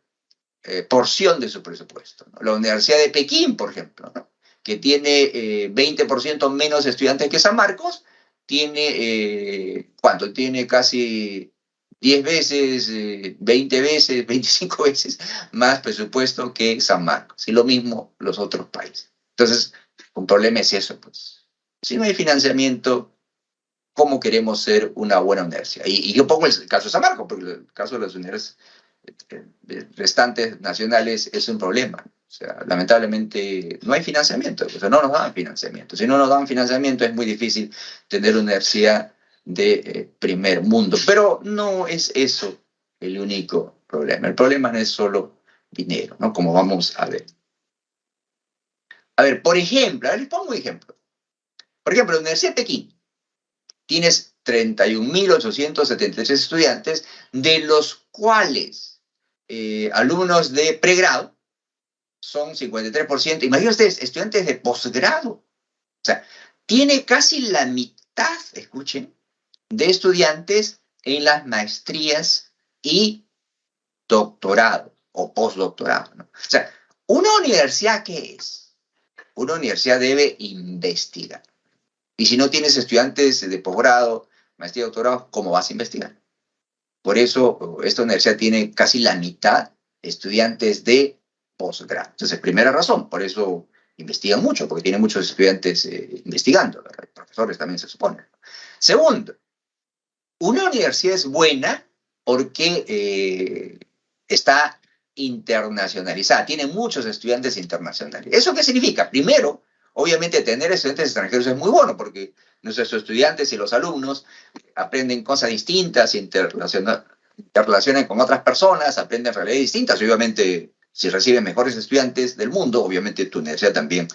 porción de su presupuesto, ¿no? La Universidad de Pekín, por ejemplo, ¿no? Que tiene 20% menos estudiantes que San Marcos, tiene, ¿cuánto? Tiene casi 10 veces, 20 veces, 25 veces más presupuesto que San Marcos. Y lo mismo los otros países. Entonces, un problema es eso, pues. Si no hay financiamiento, ¿cómo queremos ser una buena universidad? Y yo pongo el caso de San Marcos, porque el caso de las universidades restantes nacionales es un problema. O sea, lamentablemente no hay financiamiento, o sea, no nos dan financiamiento. Si no nos dan financiamiento es muy difícil tener una universidad de primer mundo. Pero no es eso el único problema. El problema no es solo dinero, ¿no? Como vamos a ver. A ver, por ejemplo, a ver, les pongo un ejemplo. Por ejemplo, la Universidad de Pekín. Tienes 31.873 estudiantes, de los cuales alumnos de pregrado son 53%. Imagínense ustedes, estudiantes de posgrado. O sea, tiene casi la mitad, escuchen, de estudiantes en las maestrías y doctorado o postdoctorado, ¿no? O sea, ¿una universidad qué es? Una universidad debe investigar. Y si no tienes estudiantes de posgrado, maestría y doctorado, ¿cómo vas a investigar? Por eso esta universidad tiene casi la mitad de estudiantes de posgrado. Entonces, primera razón, por eso investigan mucho, porque tiene muchos estudiantes investigando, ¿verdad? Profesores también se supone. Segundo, una universidad es buena porque está internacionalizada, tiene muchos estudiantes internacionales. ¿Eso qué significa? Primero, obviamente tener estudiantes extranjeros es muy bueno porque nuestros estudiantes y los alumnos aprenden cosas distintas, interrelacionan con otras personas, aprenden realidades distintas. Y obviamente, si reciben mejores estudiantes del mundo, obviamente tu universidad también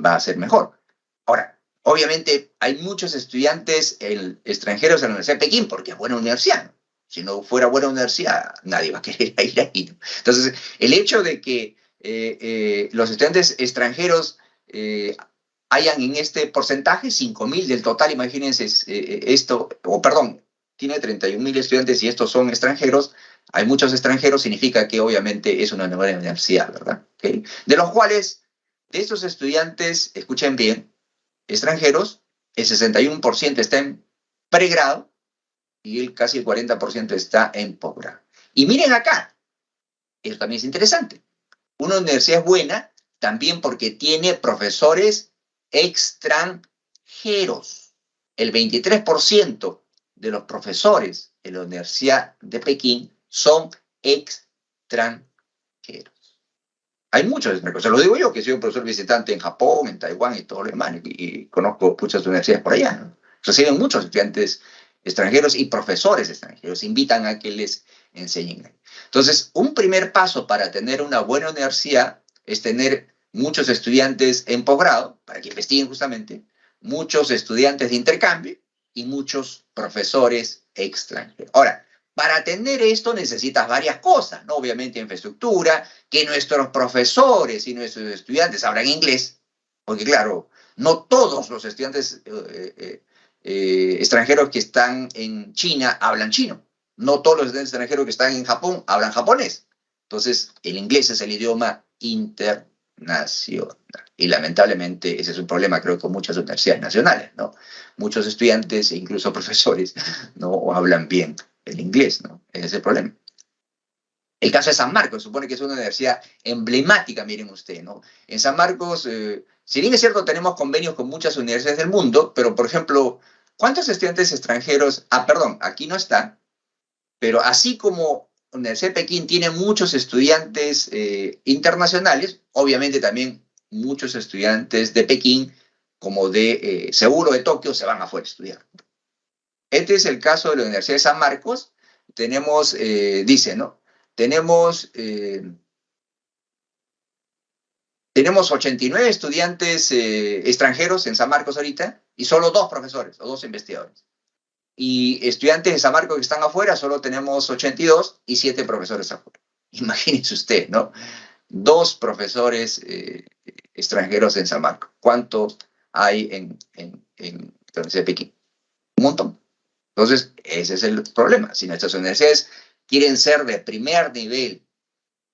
va a ser mejor. Ahora, obviamente hay muchos estudiantes extranjeros en la Universidad de Pekín porque es buena universidad, ¿no? Si no fuera buena universidad, nadie va a querer ir ahí, ¿no? Entonces, el hecho de que los estudiantes extranjeros hayan en este porcentaje, 5.000 del total, imagínense esto, o perdón, tiene 31.000 estudiantes y estos son extranjeros, hay muchos extranjeros, significa que obviamente es una nueva universidad, ¿verdad? ¿Okay? De los cuales, de estos estudiantes, escuchen bien, extranjeros, el 61% está en pregrado y casi el 40% está en posgrado. Y miren acá, eso también es interesante. Una universidad es buena también porque tiene profesores extranjeros. El 23% de los profesores en la Universidad de Pekín son extranjeros. Hay muchos extranjeros, se lo digo yo, que soy un profesor visitante en Japón, en Taiwán y todo lo demás, y conozco muchas universidades por allá, ¿no? Reciben muchos estudiantes extranjeros y profesores extranjeros, invitan a que les enseñen. Entonces, un primer paso para tener una buena universidad es tener muchos estudiantes en posgrado, para que investiguen justamente, muchos estudiantes de intercambio y muchos profesores extranjeros. Ahora, para tener esto necesitas varias cosas, ¿no? Obviamente infraestructura, que nuestros profesores y nuestros estudiantes hablan inglés, porque claro, no todos los estudiantes extranjeros que están en China hablan chino, no todos los estudiantes extranjeros que están en Japón hablan japonés. Entonces, el inglés es el idioma internacional. Y lamentablemente ese es un problema, creo, con muchas universidades nacionales, ¿no? Muchos estudiantes e incluso profesores no hablan bien el inglés, ¿no? Ese es el problema. El caso de San Marcos, supone que es una universidad emblemática, miren ustedes, ¿no? En San Marcos, si bien es cierto, tenemos convenios con muchas universidades del mundo, pero, por ejemplo, ¿cuántos estudiantes extranjeros? Ah, perdón, aquí no está, pero así como la Universidad de Pekín tiene muchos estudiantes internacionales, obviamente también muchos estudiantes de Pekín, como de Seúl o de Tokio, se van afuera a estudiar. Este es el caso de la Universidad de San Marcos. Tenemos, dice, ¿no? Tenemos 89 estudiantes extranjeros en San Marcos ahorita y solo 2 profesores o 2 investigadores. Y estudiantes de San Marcos que están afuera solo tenemos 82 y 7 profesores afuera. Imagínense usted, ¿no? 2 profesores extranjeros en San Marcos. ¿Cuántos hay en la Universidad de Pekín? Un montón. Entonces, ese es el problema. Si nuestras universidades quieren ser de primer nivel,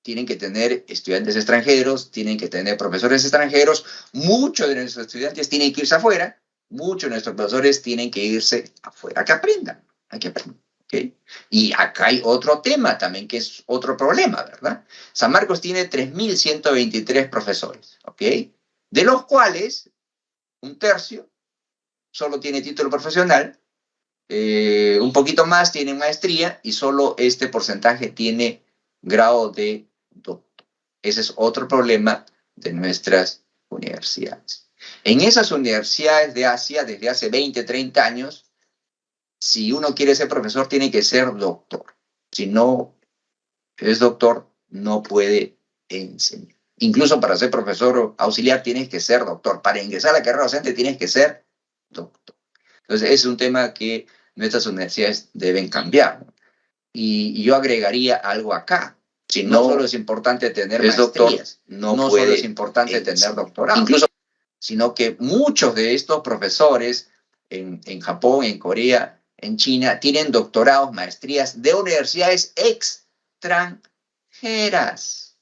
tienen que tener estudiantes extranjeros, tienen que tener profesores extranjeros, muchos de nuestros estudiantes tienen que irse afuera, muchos de nuestros profesores tienen que irse afuera, a que aprendan, ¿okay? Y acá hay otro tema también, que es otro problema, ¿verdad? San Marcos tiene 3.123 profesores, ¿ok? De los cuales un tercio solo tiene título profesional, un poquito más tiene maestría y solo este porcentaje tiene grado de doctor. Ese es otro problema de nuestras universidades. En esas universidades de Asia, desde hace 20, 30 años, si uno quiere ser profesor, tiene que ser doctor. Si no es doctor, no puede enseñar. Incluso para ser profesor auxiliar tienes que ser doctor. Para ingresar a la carrera docente tienes que ser doctor. Entonces, es un tema que nuestras universidades deben cambiar, ¿no? Y yo agregaría algo acá. Si no solo es importante tener maestrías, no solo es importante tener doctorado, incluso, sino que muchos de estos profesores en Japón, en Corea, en China, tienen doctorados, maestrías de universidades extranjeras.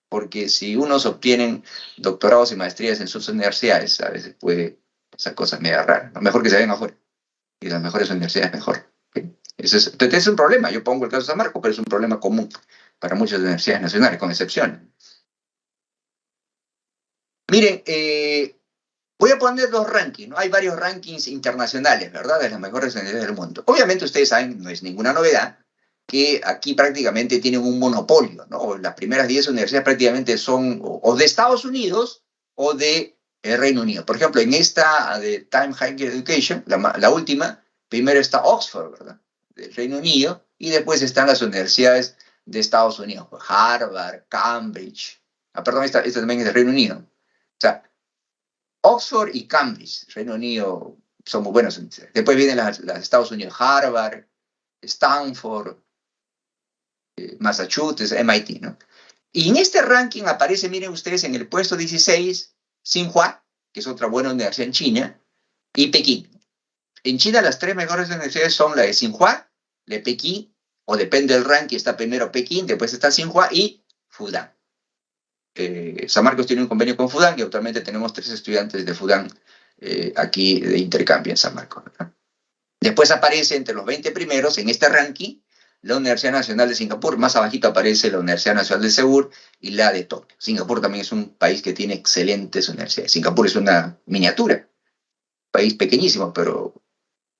Porque si unos obtienen doctorados y maestrías en sus universidades, a veces puede pasar cosas medio raras. Lo mejor que se vayan afuera. Y las mejores universidades mejor. ¿Okay? Entonces, es un problema. Yo pongo el caso de San Marcos, pero es un problema común para muchas universidades nacionales, con excepciones. Miren, voy a poner dos rankings, ¿no? Hay varios rankings internacionales, ¿verdad? De las mejores universidades del mundo. Obviamente ustedes saben, no es ninguna novedad, que aquí prácticamente tienen un monopolio, ¿no? Las primeras 10 universidades prácticamente son o de Estados Unidos o de Reino Unido. Por ejemplo, en esta de Time Higher Education, la última, primero está Oxford, ¿verdad? Del Reino Unido, y después están las universidades de Estados Unidos, Harvard, Cambridge. Perdón, esta también es del Reino Unido. O sea, Oxford y Cambridge, Reino Unido, son muy buenas universidades. Después vienen las de Estados Unidos, Harvard, Stanford, Massachusetts, MIT, ¿no? Y en este ranking aparece, miren ustedes, en el puesto 16, Tsinghua, que es otra buena universidad en China, y Pekín. En China las tres mejores universidades son la de Tsinghua, la de Pekín, o depende del ranking, está primero Pekín, después está Tsinghua y Fudan. San Marcos tiene un convenio con Fudan y actualmente tenemos 3 estudiantes de Fudan aquí de intercambio en San Marcos, ¿verdad? Después aparece entre los 20 primeros en este ranking la Universidad Nacional de Singapur, más abajito aparece la Universidad Nacional de Seúl y la de Tokio. Singapur también es un país que tiene excelentes universidades. Singapur es una miniatura, país pequeñísimo, pero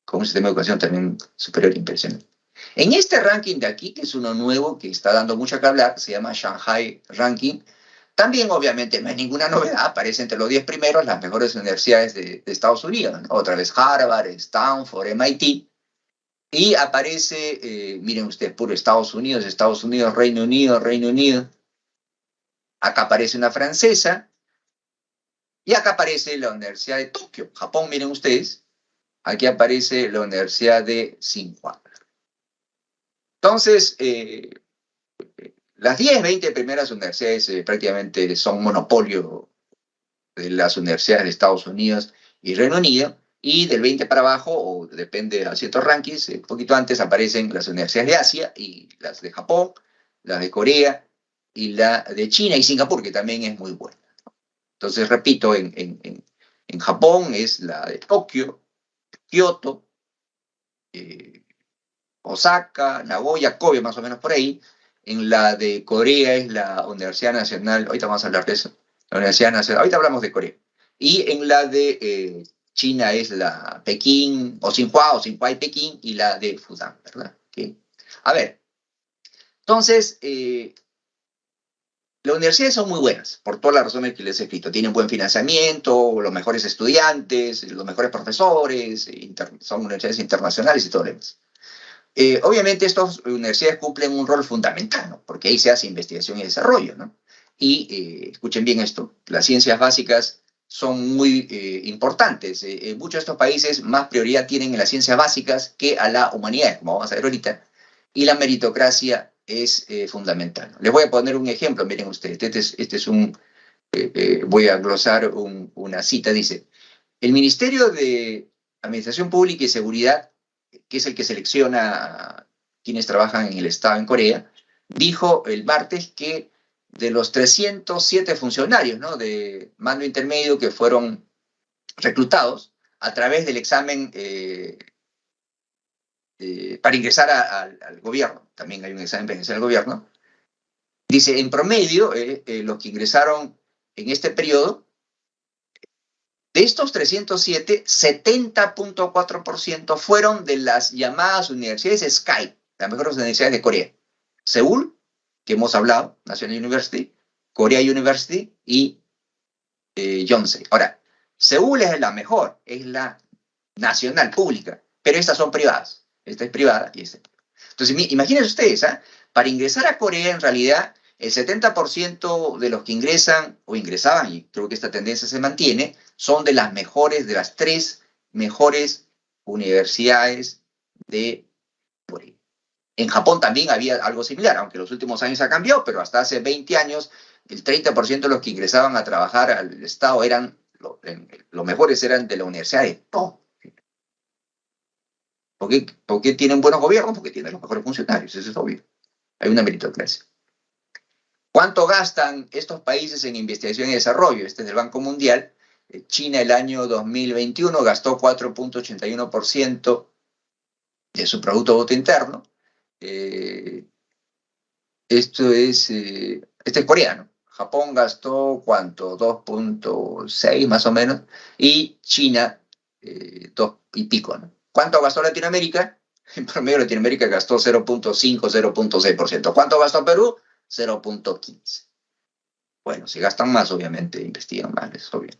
con un sistema de educación también superior e impresionante. En este ranking de aquí, que es uno nuevo, que está dando mucho que hablar, se llama Shanghai Ranking, también obviamente no hay ninguna novedad, aparece entre los 10 primeros las mejores universidades de Estados Unidos, ¿no? Otra vez Harvard, Stanford, MIT, y aparece, miren ustedes, puro Estados Unidos, Reino Unido. Acá aparece una francesa, y acá aparece la Universidad de Tokio, Japón, miren ustedes. Aquí aparece la Universidad de Tsinghua. Entonces, las 10, 20 primeras universidades prácticamente son monopolio de las universidades de Estados Unidos y Reino Unido, y del 20 para abajo, o depende de ciertos rankings, un poquito antes aparecen las universidades de Asia, y las de Japón, las de Corea, y la de China y Singapur, que también es muy buena. Entonces, repito, en Japón es la de Tokio, Kioto, Osaka, Nagoya, Kobe, más o menos por ahí. En la de Corea es la Universidad Nacional, ahorita vamos a hablar de eso, la Universidad Nacional, ahorita hablamos de Corea. Y en la de China es la Pekín, o Tsinghua y Pekín, y la de Fudan, ¿verdad? ¿Okay? A ver, entonces, las universidades son muy buenas, por todas las razones que les he escrito. Tienen buen financiamiento, los mejores estudiantes, los mejores profesores, son universidades internacionales y todo lo demás. Obviamente estas universidades cumplen un rol fundamental, ¿no? Porque ahí se hace investigación y desarrollo, ¿no? Y escuchen bien esto, las ciencias básicas son muy importantes. En muchos de estos países más prioridad tienen en las ciencias básicas que a la humanidad, como vamos a ver ahorita, y la meritocracia es fundamental, ¿no? Les voy a poner un ejemplo, miren ustedes, este es un, voy a glosar una cita, dice, el Ministerio de Administración Pública y Seguridad, que es el que selecciona quienes trabajan en el Estado en Corea, dijo el martes que de los 307 funcionarios, ¿no?, de mando intermedio que fueron reclutados a través del examen para ingresar al gobierno, también hay un examen para ingresar al gobierno, dice, en promedio, los que ingresaron en este periodo, de estos 307, 70.4% fueron de las llamadas universidades SKY, las mejores universidades de Corea. Seúl, que hemos hablado, National University, Korea University y Yonsei. Ahora, Seúl es la mejor, es la nacional, pública, pero estas son privadas. Esta es privada y esta es privada. Entonces, imagínense ustedes, para ingresar a Corea, en realidad, el 70% de los que ingresan o ingresaban, y creo que esta tendencia se mantiene, son de las mejores, de las 3 mejores universidades de Corea. En Japón también había algo similar, aunque en los últimos años ha cambiado, pero hasta hace 20 años el 30% de los que ingresaban a trabajar al Estado eran, los mejores eran de la Universidad de Tokio. ¿Por qué tienen buenos gobiernos? Porque tienen los mejores funcionarios, eso es obvio. Hay una meritocracia. ¿Cuánto gastan estos países en investigación y desarrollo? Este es del Banco Mundial. China el año 2021 gastó 4.81% de su Producto Bruto Interno. Este es coreano. Japón gastó, ¿cuánto? 2.6 más o menos. Y China, 2 y pico, ¿no? ¿Cuánto gastó Latinoamérica? En promedio Latinoamérica gastó 0.5, 0.6%. ¿Cuánto gastó Perú? 0.15. Bueno, si gastan más, obviamente, investigan más, es obvio.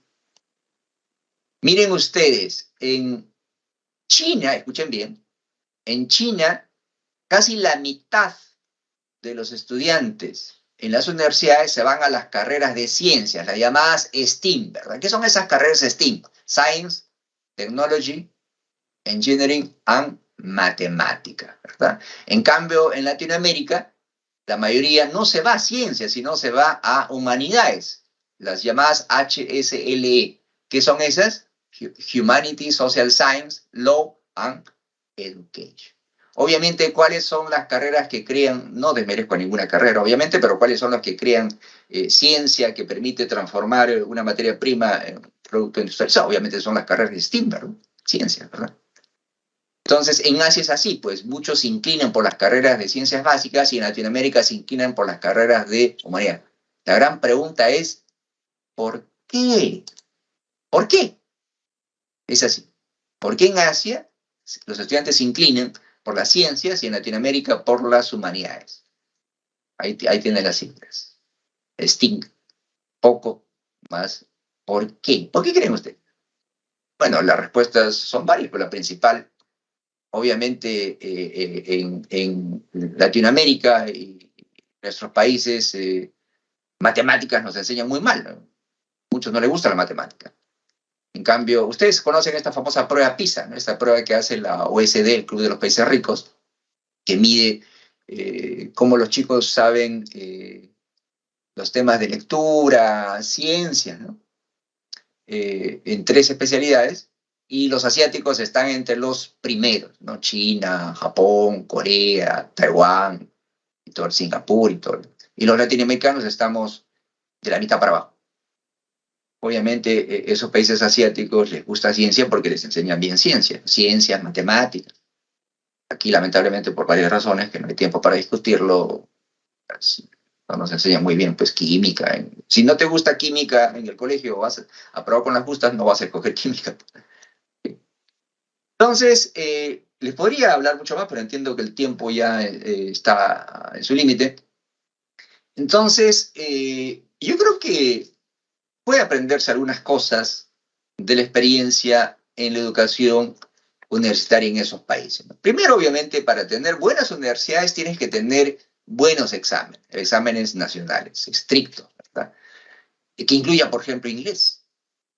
Miren ustedes, en China, escuchen bien, en China, casi la mitad de los estudiantes en las universidades se van a las carreras de ciencias, las llamadas STEAM, ¿verdad? ¿Qué son esas carreras STEAM? Science, Technology, Engineering and Matemática, ¿verdad? En cambio, en Latinoamérica, la mayoría no se va a ciencias, sino se va a humanidades, las llamadas HSLE. ¿Qué son esas? Humanity, Social Science, Law and Education. Obviamente, ¿cuáles son las carreras que crean? No desmerezco ninguna carrera, obviamente, pero ¿cuáles son las que crean ciencia que permite transformar una materia prima en producto industrializado? Obviamente son las carreras de STEAM, ¿verdad? Ciencia, ¿verdad? Entonces, en Asia es así, pues muchos se inclinan por las carreras de ciencias básicas y en Latinoamérica se inclinan por las carreras de humanidad. La gran pregunta es, ¿por qué? ¿Por qué? Es así. ¿Por qué en Asia los estudiantes se inclinan por las ciencias y en Latinoamérica por las humanidades? Ahí tienen las cifras. STEAM, poco más. ¿Por qué? ¿Por qué creen ustedes? Bueno, las respuestas son varias, pero la principal, obviamente, en Latinoamérica y nuestros países, matemáticas nos enseñan muy mal, ¿no? Muchos no les gusta la matemática. En cambio, ustedes conocen esta famosa prueba PISA, ¿no? Esta prueba que hace la OECD, el Club de los Países Ricos, que mide cómo los chicos saben los temas de lectura, ciencia, ¿no? En 3 especialidades, y los asiáticos están entre los primeros, ¿no? China, Japón, Corea, Taiwán, y todo, Singapur y todo. Y los latinoamericanos estamos de la mitad para abajo. Obviamente, esos países asiáticos les gusta ciencia porque les enseñan bien ciencia, ciencias, matemáticas. Aquí, lamentablemente, por varias razones, que no hay tiempo para discutirlo, pues, no nos enseñan muy bien, pues, química. Si no te gusta química en el colegio, vas a probar con las justas, no vas a escoger química. Entonces, les podría hablar mucho más, pero entiendo que el tiempo ya está en su límite. Entonces, yo creo que puede aprenderse algunas cosas de la experiencia en la educación universitaria en esos países, ¿no? Primero, obviamente, para tener buenas universidades tienes que tener buenos exámenes nacionales, estrictos, ¿verdad? Que incluyan, por ejemplo, inglés.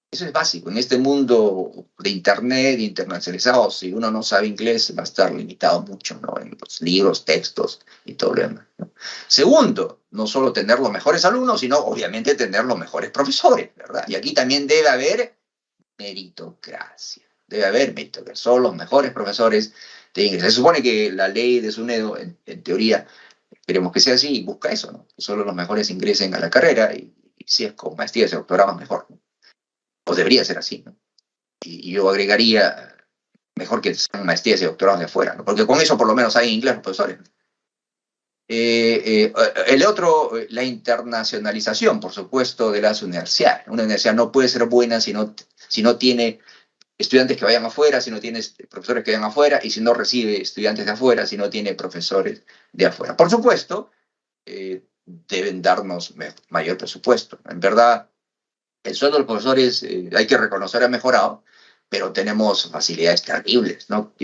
Eso es básico. En este mundo de Internet, internacionalizado, si uno no sabe inglés, va a estar limitado mucho, ¿no? En los libros, textos y todo lo demás, ¿no? Segundo, no solo tener los mejores alumnos, sino obviamente tener los mejores profesores, ¿verdad? Y aquí también debe haber meritocracia. Debe haber meritocracia. Son los mejores profesores ingresar. Se supone que la ley de SUNEDO, en teoría, queremos que sea así y busca eso, ¿no? Que solo los mejores ingresen a la carrera y si es con maestrías y doctorados, mejor, ¿no? O debería ser así, ¿no? Y yo agregaría, mejor que sean maestrías y doctorados de afuera, ¿no? Porque con eso por lo menos hay inglés los profesores, ¿no? El otro, la internacionalización, por supuesto, de las universidades. Una universidad no puede ser buena si no tiene estudiantes que vayan afuera, si no tiene profesores que vayan afuera, y si no recibe estudiantes de afuera, si no tiene profesores de afuera. Por supuesto, deben darnos mayor presupuesto. En verdad, el sueldo de los profesores, hay que reconocer, ha mejorado, pero tenemos facilidades terribles, ¿no?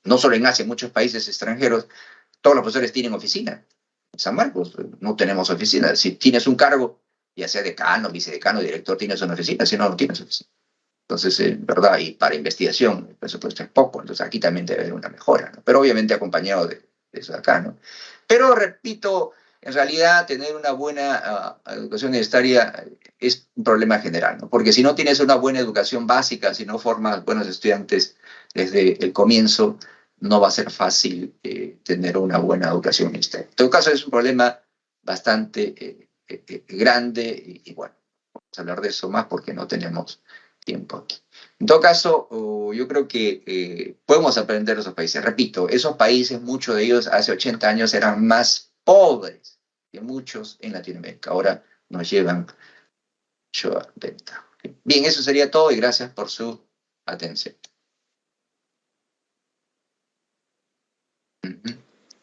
No solo en Asia, en muchos países extranjeros, todos los profesores tienen oficina. En San Marcos no tenemos oficina. Si tienes un cargo, ya sea decano, vicedecano, director, tienes una oficina, si no, no tienes oficina. Entonces, verdad, y para investigación el presupuesto es poco, entonces aquí también debe haber una mejora, ¿no? Pero obviamente acompañado de eso de acá, ¿no? Pero repito, en realidad tener una buena educación universitaria es un problema general, ¿no? Porque si no tienes una buena educación básica, si no formas buenos estudiantes desde el comienzo, no va a ser fácil tener una buena educación universitaria. En todo caso, es un problema bastante grande y bueno, vamos a hablar de eso más porque no tenemos tiempo aquí. En todo caso, yo creo que podemos aprender de esos países. Repito, esos países, muchos de ellos hace 80 años eran más pobres que muchos en Latinoamérica. Ahora nos llevan mucho a ventaja. Bien, eso sería todo y gracias por su atención.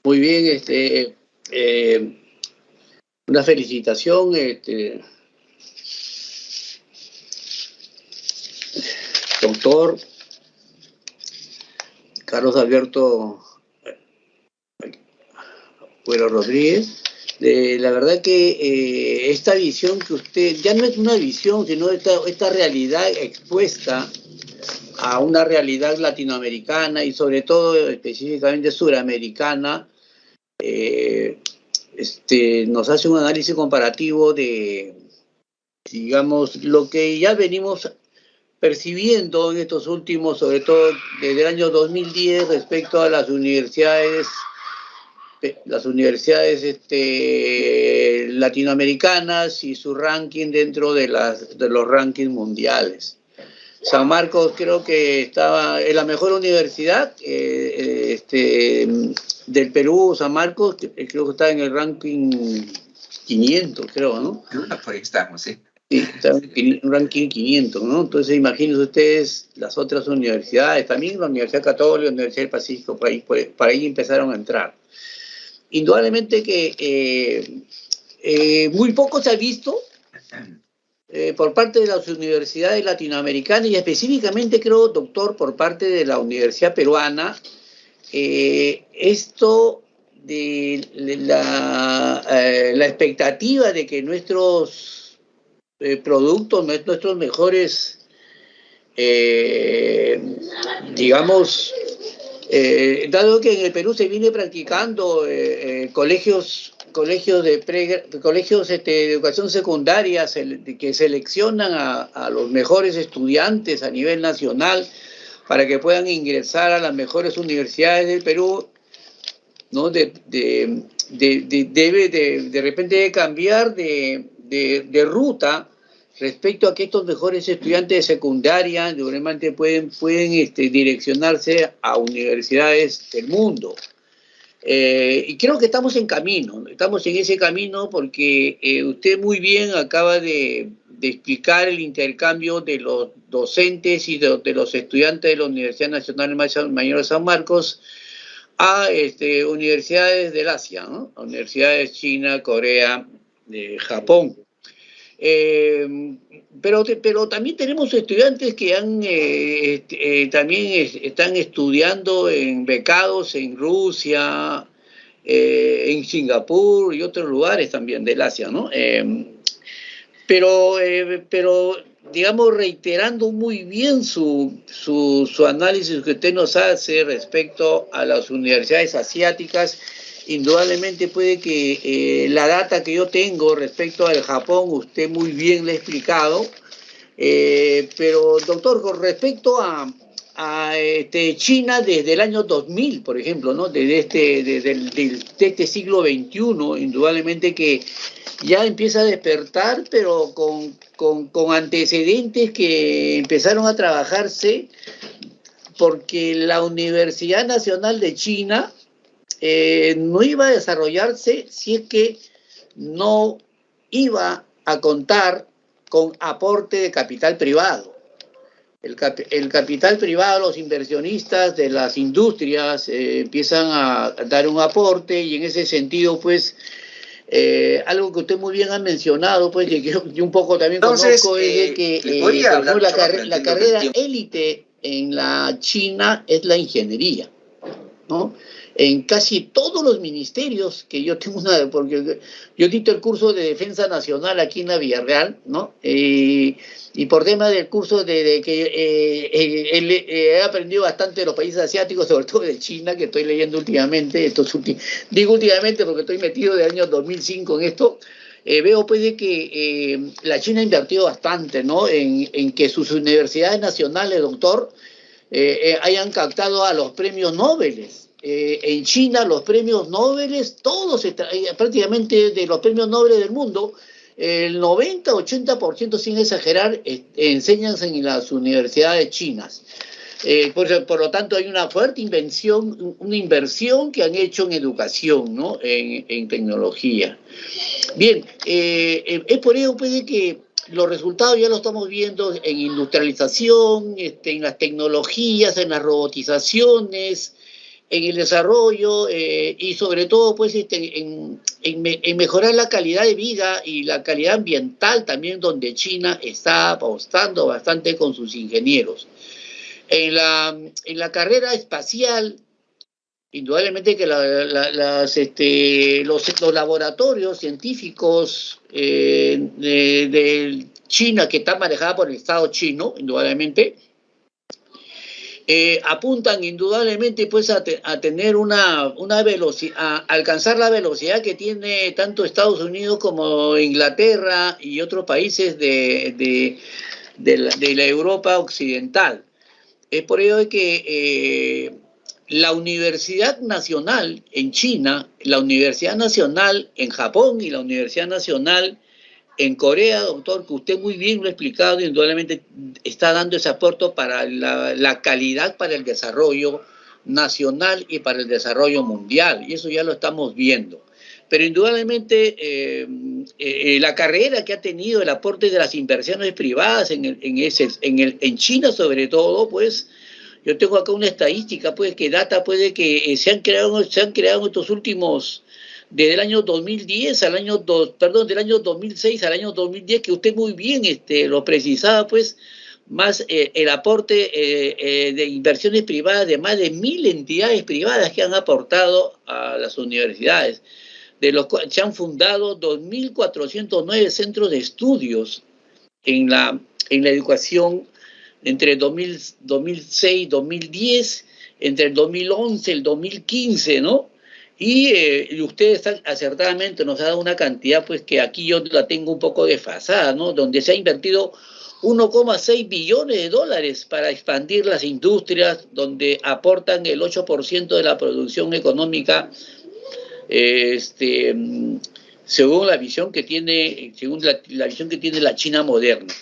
Muy bien, una felicitación, doctor Carlos Alberto Bueno Rodríguez. La verdad que esta visión que usted, ya no es una visión, sino esta realidad expuesta a una realidad latinoamericana y sobre todo específicamente suramericana, nos hace un análisis comparativo de, digamos, lo que ya venimos percibiendo en estos últimos, sobre todo desde el año 2010, respecto a las universidades latinoamericanas y su ranking dentro de los rankings mundiales. San Marcos creo que es la mejor universidad del Perú. San Marcos creo que está en el ranking 500, creo, ¿no? Por ahí estamos, sí. Sí, está en un ranking 500, ¿no? Entonces imagínense ustedes las otras universidades, también la Universidad Católica, la Universidad del Pacífico, por ahí empezaron a entrar. Indudablemente que muy poco se ha visto por parte de las universidades latinoamericanas y específicamente, creo, doctor, por parte de la Universidad Peruana, esto de la expectativa de que nuestros productos, nuestros mejores, digamos, dado que en el Perú se viene practicando colegios de educación secundaria que seleccionan a los mejores estudiantes a nivel nacional para que puedan ingresar a las mejores universidades del Perú, ¿no? De repente cambiar de ruta respecto a que estos mejores estudiantes de secundaria realmente pueden direccionarse a universidades del mundo. Y creo que estamos en ese camino porque usted muy bien acaba de explicar el intercambio de los docentes y de los estudiantes de la Universidad Nacional Mayor de San Marcos a universidades del Asia, ¿no? Universidades China, Corea, Japón. Pero también tenemos estudiantes que también están estudiando becados en Rusia, en Singapur y otros lugares también del Asia, ¿no? Pero digamos, reiterando muy bien su análisis que usted nos hace respecto a las universidades asiáticas, indudablemente puede que la data que yo tengo respecto al Japón, usted muy bien le ha explicado, pero doctor, con respecto a China desde el año 2000, por ejemplo, ¿no? De este siglo XXI, indudablemente que ya empieza a despertar, pero con antecedentes que empezaron a trabajarse, porque la Universidad Nacional de China no iba a desarrollarse si es que no iba a contar con aporte de capital privado. El capital privado, los inversionistas de las industrias empiezan a dar un aporte, y en ese sentido, pues, algo que usted muy bien ha mencionado, pues, que yo un poco también conozco, es de que la carrera élite en la China es la ingeniería, ¿no? En casi todos los ministerios que yo tengo porque yo dicto el curso de Defensa Nacional aquí en la Villarreal, ¿no? Y por tema del curso de que he aprendido bastante de los países asiáticos, sobre todo de China, que estoy leyendo últimamente, digo últimamente porque estoy metido del año 2005 en esto. Veo pues de que la China ha invertido bastante, ¿no? En que sus universidades nacionales, doctor, hayan captado a los premios Nobel. En China los premios Nobel, todos, prácticamente de los premios Nobel del mundo, el 90-80%, sin exagerar, enseñan en las universidades chinas. Por lo tanto, hay una fuerte inversión que han hecho en educación, ¿no? En tecnología. Bien, es por ello pues, de que los resultados ya los estamos viendo en industrialización, en las tecnologías, en las robotizaciones, en el desarrollo y sobre todo pues en mejorar la calidad de vida y la calidad ambiental también, donde China está apostando bastante con sus ingenieros. En la carrera espacial, indudablemente que los laboratorios científicos de China, que están manejados por el Estado chino, indudablemente, apuntan indudablemente pues a tener una velocidad, a alcanzar la velocidad que tiene tanto Estados Unidos como Inglaterra y otros países de la Europa occidental. Es por ello que la Universidad Nacional en China, la Universidad Nacional en Japón y la Universidad Nacional en Corea, doctor, que usted muy bien lo ha explicado, indudablemente está dando ese aporte para la calidad, para el desarrollo nacional y para el desarrollo mundial, y eso ya lo estamos viendo. Pero indudablemente la carrera que ha tenido, el aporte de las inversiones privadas en China sobre todo, pues yo tengo acá una estadística pues que data pues de que se han creado estos últimos, desde el año 2010 al año del año 2006 al año 2010, que usted muy bien lo precisaba, pues, más el aporte de inversiones privadas de más de 1.000 entidades privadas que han aportado a las universidades, de los cuales se han fundado 2.409 centros de estudios en la educación entre 2006 y 2010, entre el 2011 y el 2015, ¿no? Y ustedes acertadamente nos ha dado una cantidad, pues que aquí yo la tengo un poco desfasada, ¿no? Donde se ha invertido 1,6 billones de dólares para expandir las industrias, donde aportan el 8% de la producción económica, según la visión que tiene, la visión que tiene la China moderna.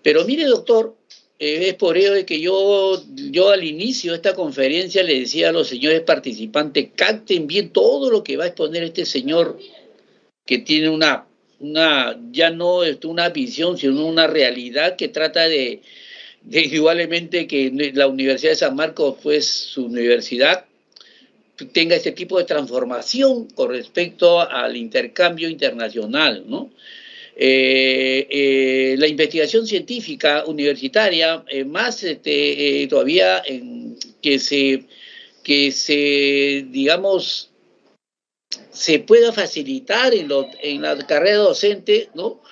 Pero mire, doctor, es por ello de que yo al inicio de esta conferencia le decía a los señores participantes, capten bien todo lo que va a exponer este señor, que tiene ya no una visión, sino una realidad que trata de igualmente que la Universidad de San Marcos, pues su universidad, tenga este tipo de transformación con respecto al intercambio internacional, ¿no? La investigación científica universitaria, más todavía que se digamos, se pueda facilitar en la carrera docente, ¿no?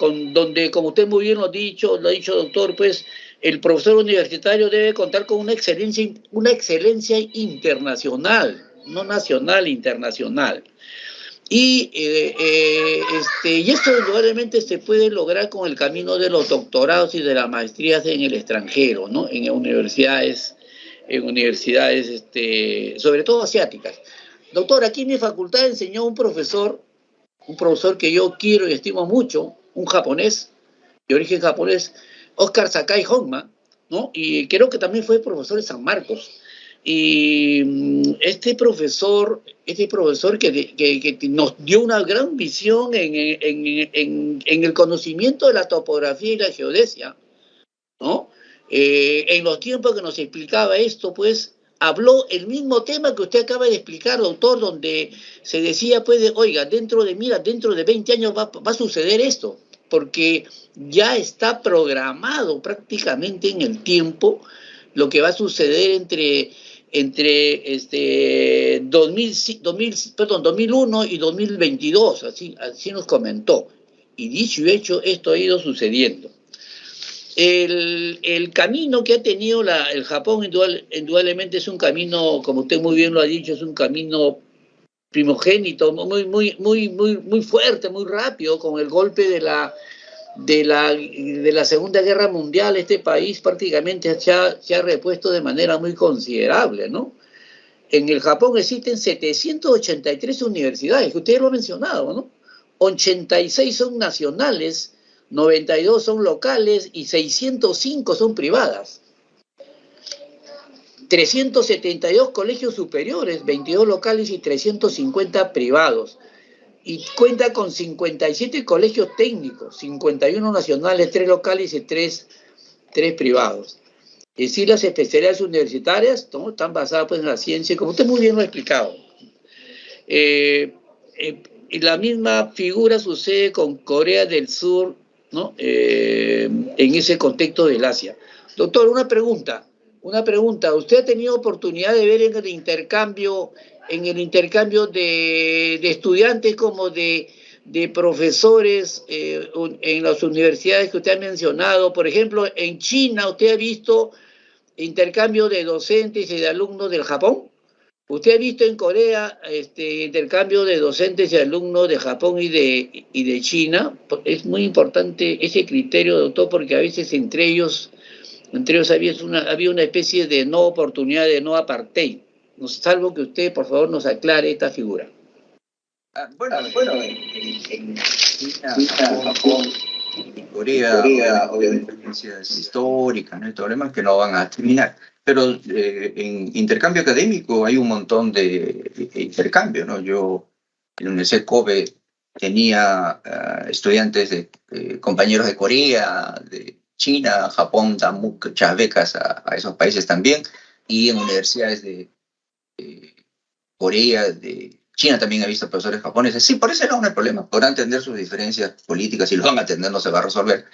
Donde, como usted muy bien lo ha dicho, doctor, pues el profesor universitario debe contar con una excelencia internacional, no nacional, internacional. Y esto indudablemente se puede lograr con el camino de los doctorados y de las maestrías en el extranjero, ¿no? En universidades, sobre todo asiáticas. Doctor, aquí en mi facultad enseñó un profesor que yo quiero y estimo mucho, un japonés, de origen japonés, Oscar Sakai Honma, ¿no? Y creo que también fue profesor de San Marcos. Y este profesor que nos dio una gran visión en el conocimiento de la topografía y la geodesia, ¿no? En los tiempos que nos explicaba esto, pues habló el mismo tema que usted acaba de explicar, doctor, donde se decía, pues, oiga, dentro de 20 años va a suceder esto, porque ya está programado prácticamente en el tiempo lo que va a suceder entre 2001 y 2022, así nos comentó. Y dicho y hecho, esto ha ido sucediendo. El camino que ha tenido el Japón indudablemente es un camino, como usted muy bien lo ha dicho, es un camino primogénito, muy fuerte, muy rápido, con el golpe de la Segunda Guerra Mundial. Este país prácticamente se ha repuesto de manera muy considerable, ¿no? En el Japón existen 783 universidades, que usted lo ha mencionado, ¿no? 86 son nacionales, 92 son locales y 605 son privadas. 372 colegios superiores, 22 locales y 350 privados. Y cuenta con 57 colegios técnicos, 51 nacionales, 3 locales y 3 privados. Es decir, las especialidades universitarias, ¿no?, están basadas, pues, en la ciencia, como usted muy bien lo ha explicado. Y la misma figura sucede con Corea del Sur, ¿no? En ese contexto del Asia. Doctor, una pregunta. ¿Usted ha tenido oportunidad de ver en el intercambio de estudiantes como de profesores en las universidades que usted ha mencionado? Por ejemplo, en China, ¿usted ha visto intercambio de docentes y de alumnos del Japón? ¿Usted ha visto en Corea intercambio de docentes y alumnos de Japón y de China? Es muy importante ese criterio, doctor, porque a veces entre ellos había una especie de no oportunidad, de no apartheid. Salvo que usted, por favor, nos aclare esta figura. En China, Japón y Corea, obviamente, diferencias históricas, ¿no? El problema es que no van a terminar. Pero en intercambio académico hay un montón de intercambio, ¿no? Yo en la Universidad de Kobe tenía estudiantes compañeros de Corea, de China, Japón, dan muchas becas a esos países también, y en universidades de Corea, de China también he visto profesores japoneses. Sí, por ese lado no hay problema. Podrán entender sus diferencias políticas y lo van a entender, no se va a resolver.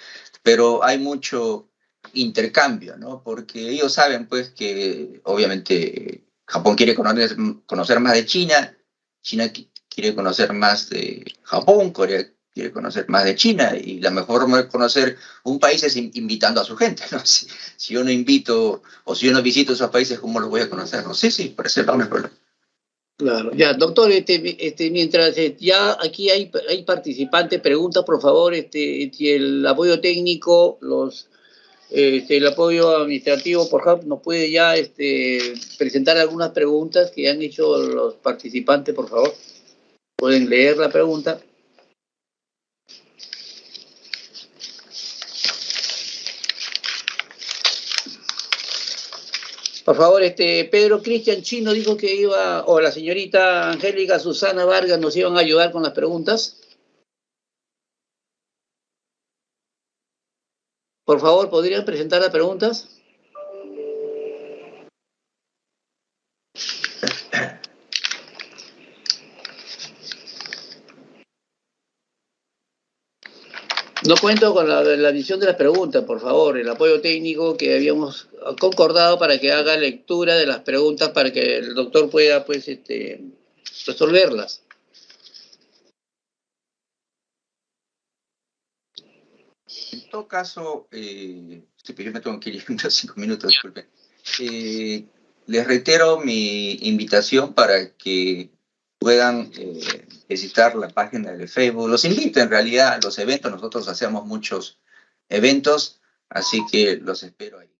Pero hay mucho intercambio, ¿no? Porque ellos saben, pues, que obviamente Japón quiere conocer más de China, China quiere conocer más de Japón, Corea quiere conocer más de China, y la mejor forma de conocer un país es invitando a su gente, ¿no? Si yo no invito o si yo no visito esos países, ¿cómo los voy a conocer? ¿No? Sí, por ese lado no hay problema. Claro, ya, doctor, mientras ya aquí hay participantes, preguntas, por favor, si el apoyo técnico, el apoyo administrativo, por favor, nos puede ya presentar algunas preguntas que han hecho los participantes, por favor. Pueden leer la pregunta. Por favor, Pedro Cristian Chino dijo que iba, o la señorita Angélica Susana Vargas nos iban a ayudar con las preguntas. Por favor, ¿podrían presentar las preguntas? No cuento con la visión de las preguntas, por favor, el apoyo técnico que habíamos concordado para que haga lectura de las preguntas para que el doctor pueda, pues, resolverlas. En todo caso, yo me tengo que ir en 5 minutos, disculpen. Les reitero mi invitación para que puedan visitar la página de Facebook. Los invito en realidad a los eventos, nosotros hacemos muchos eventos, así que los espero ahí.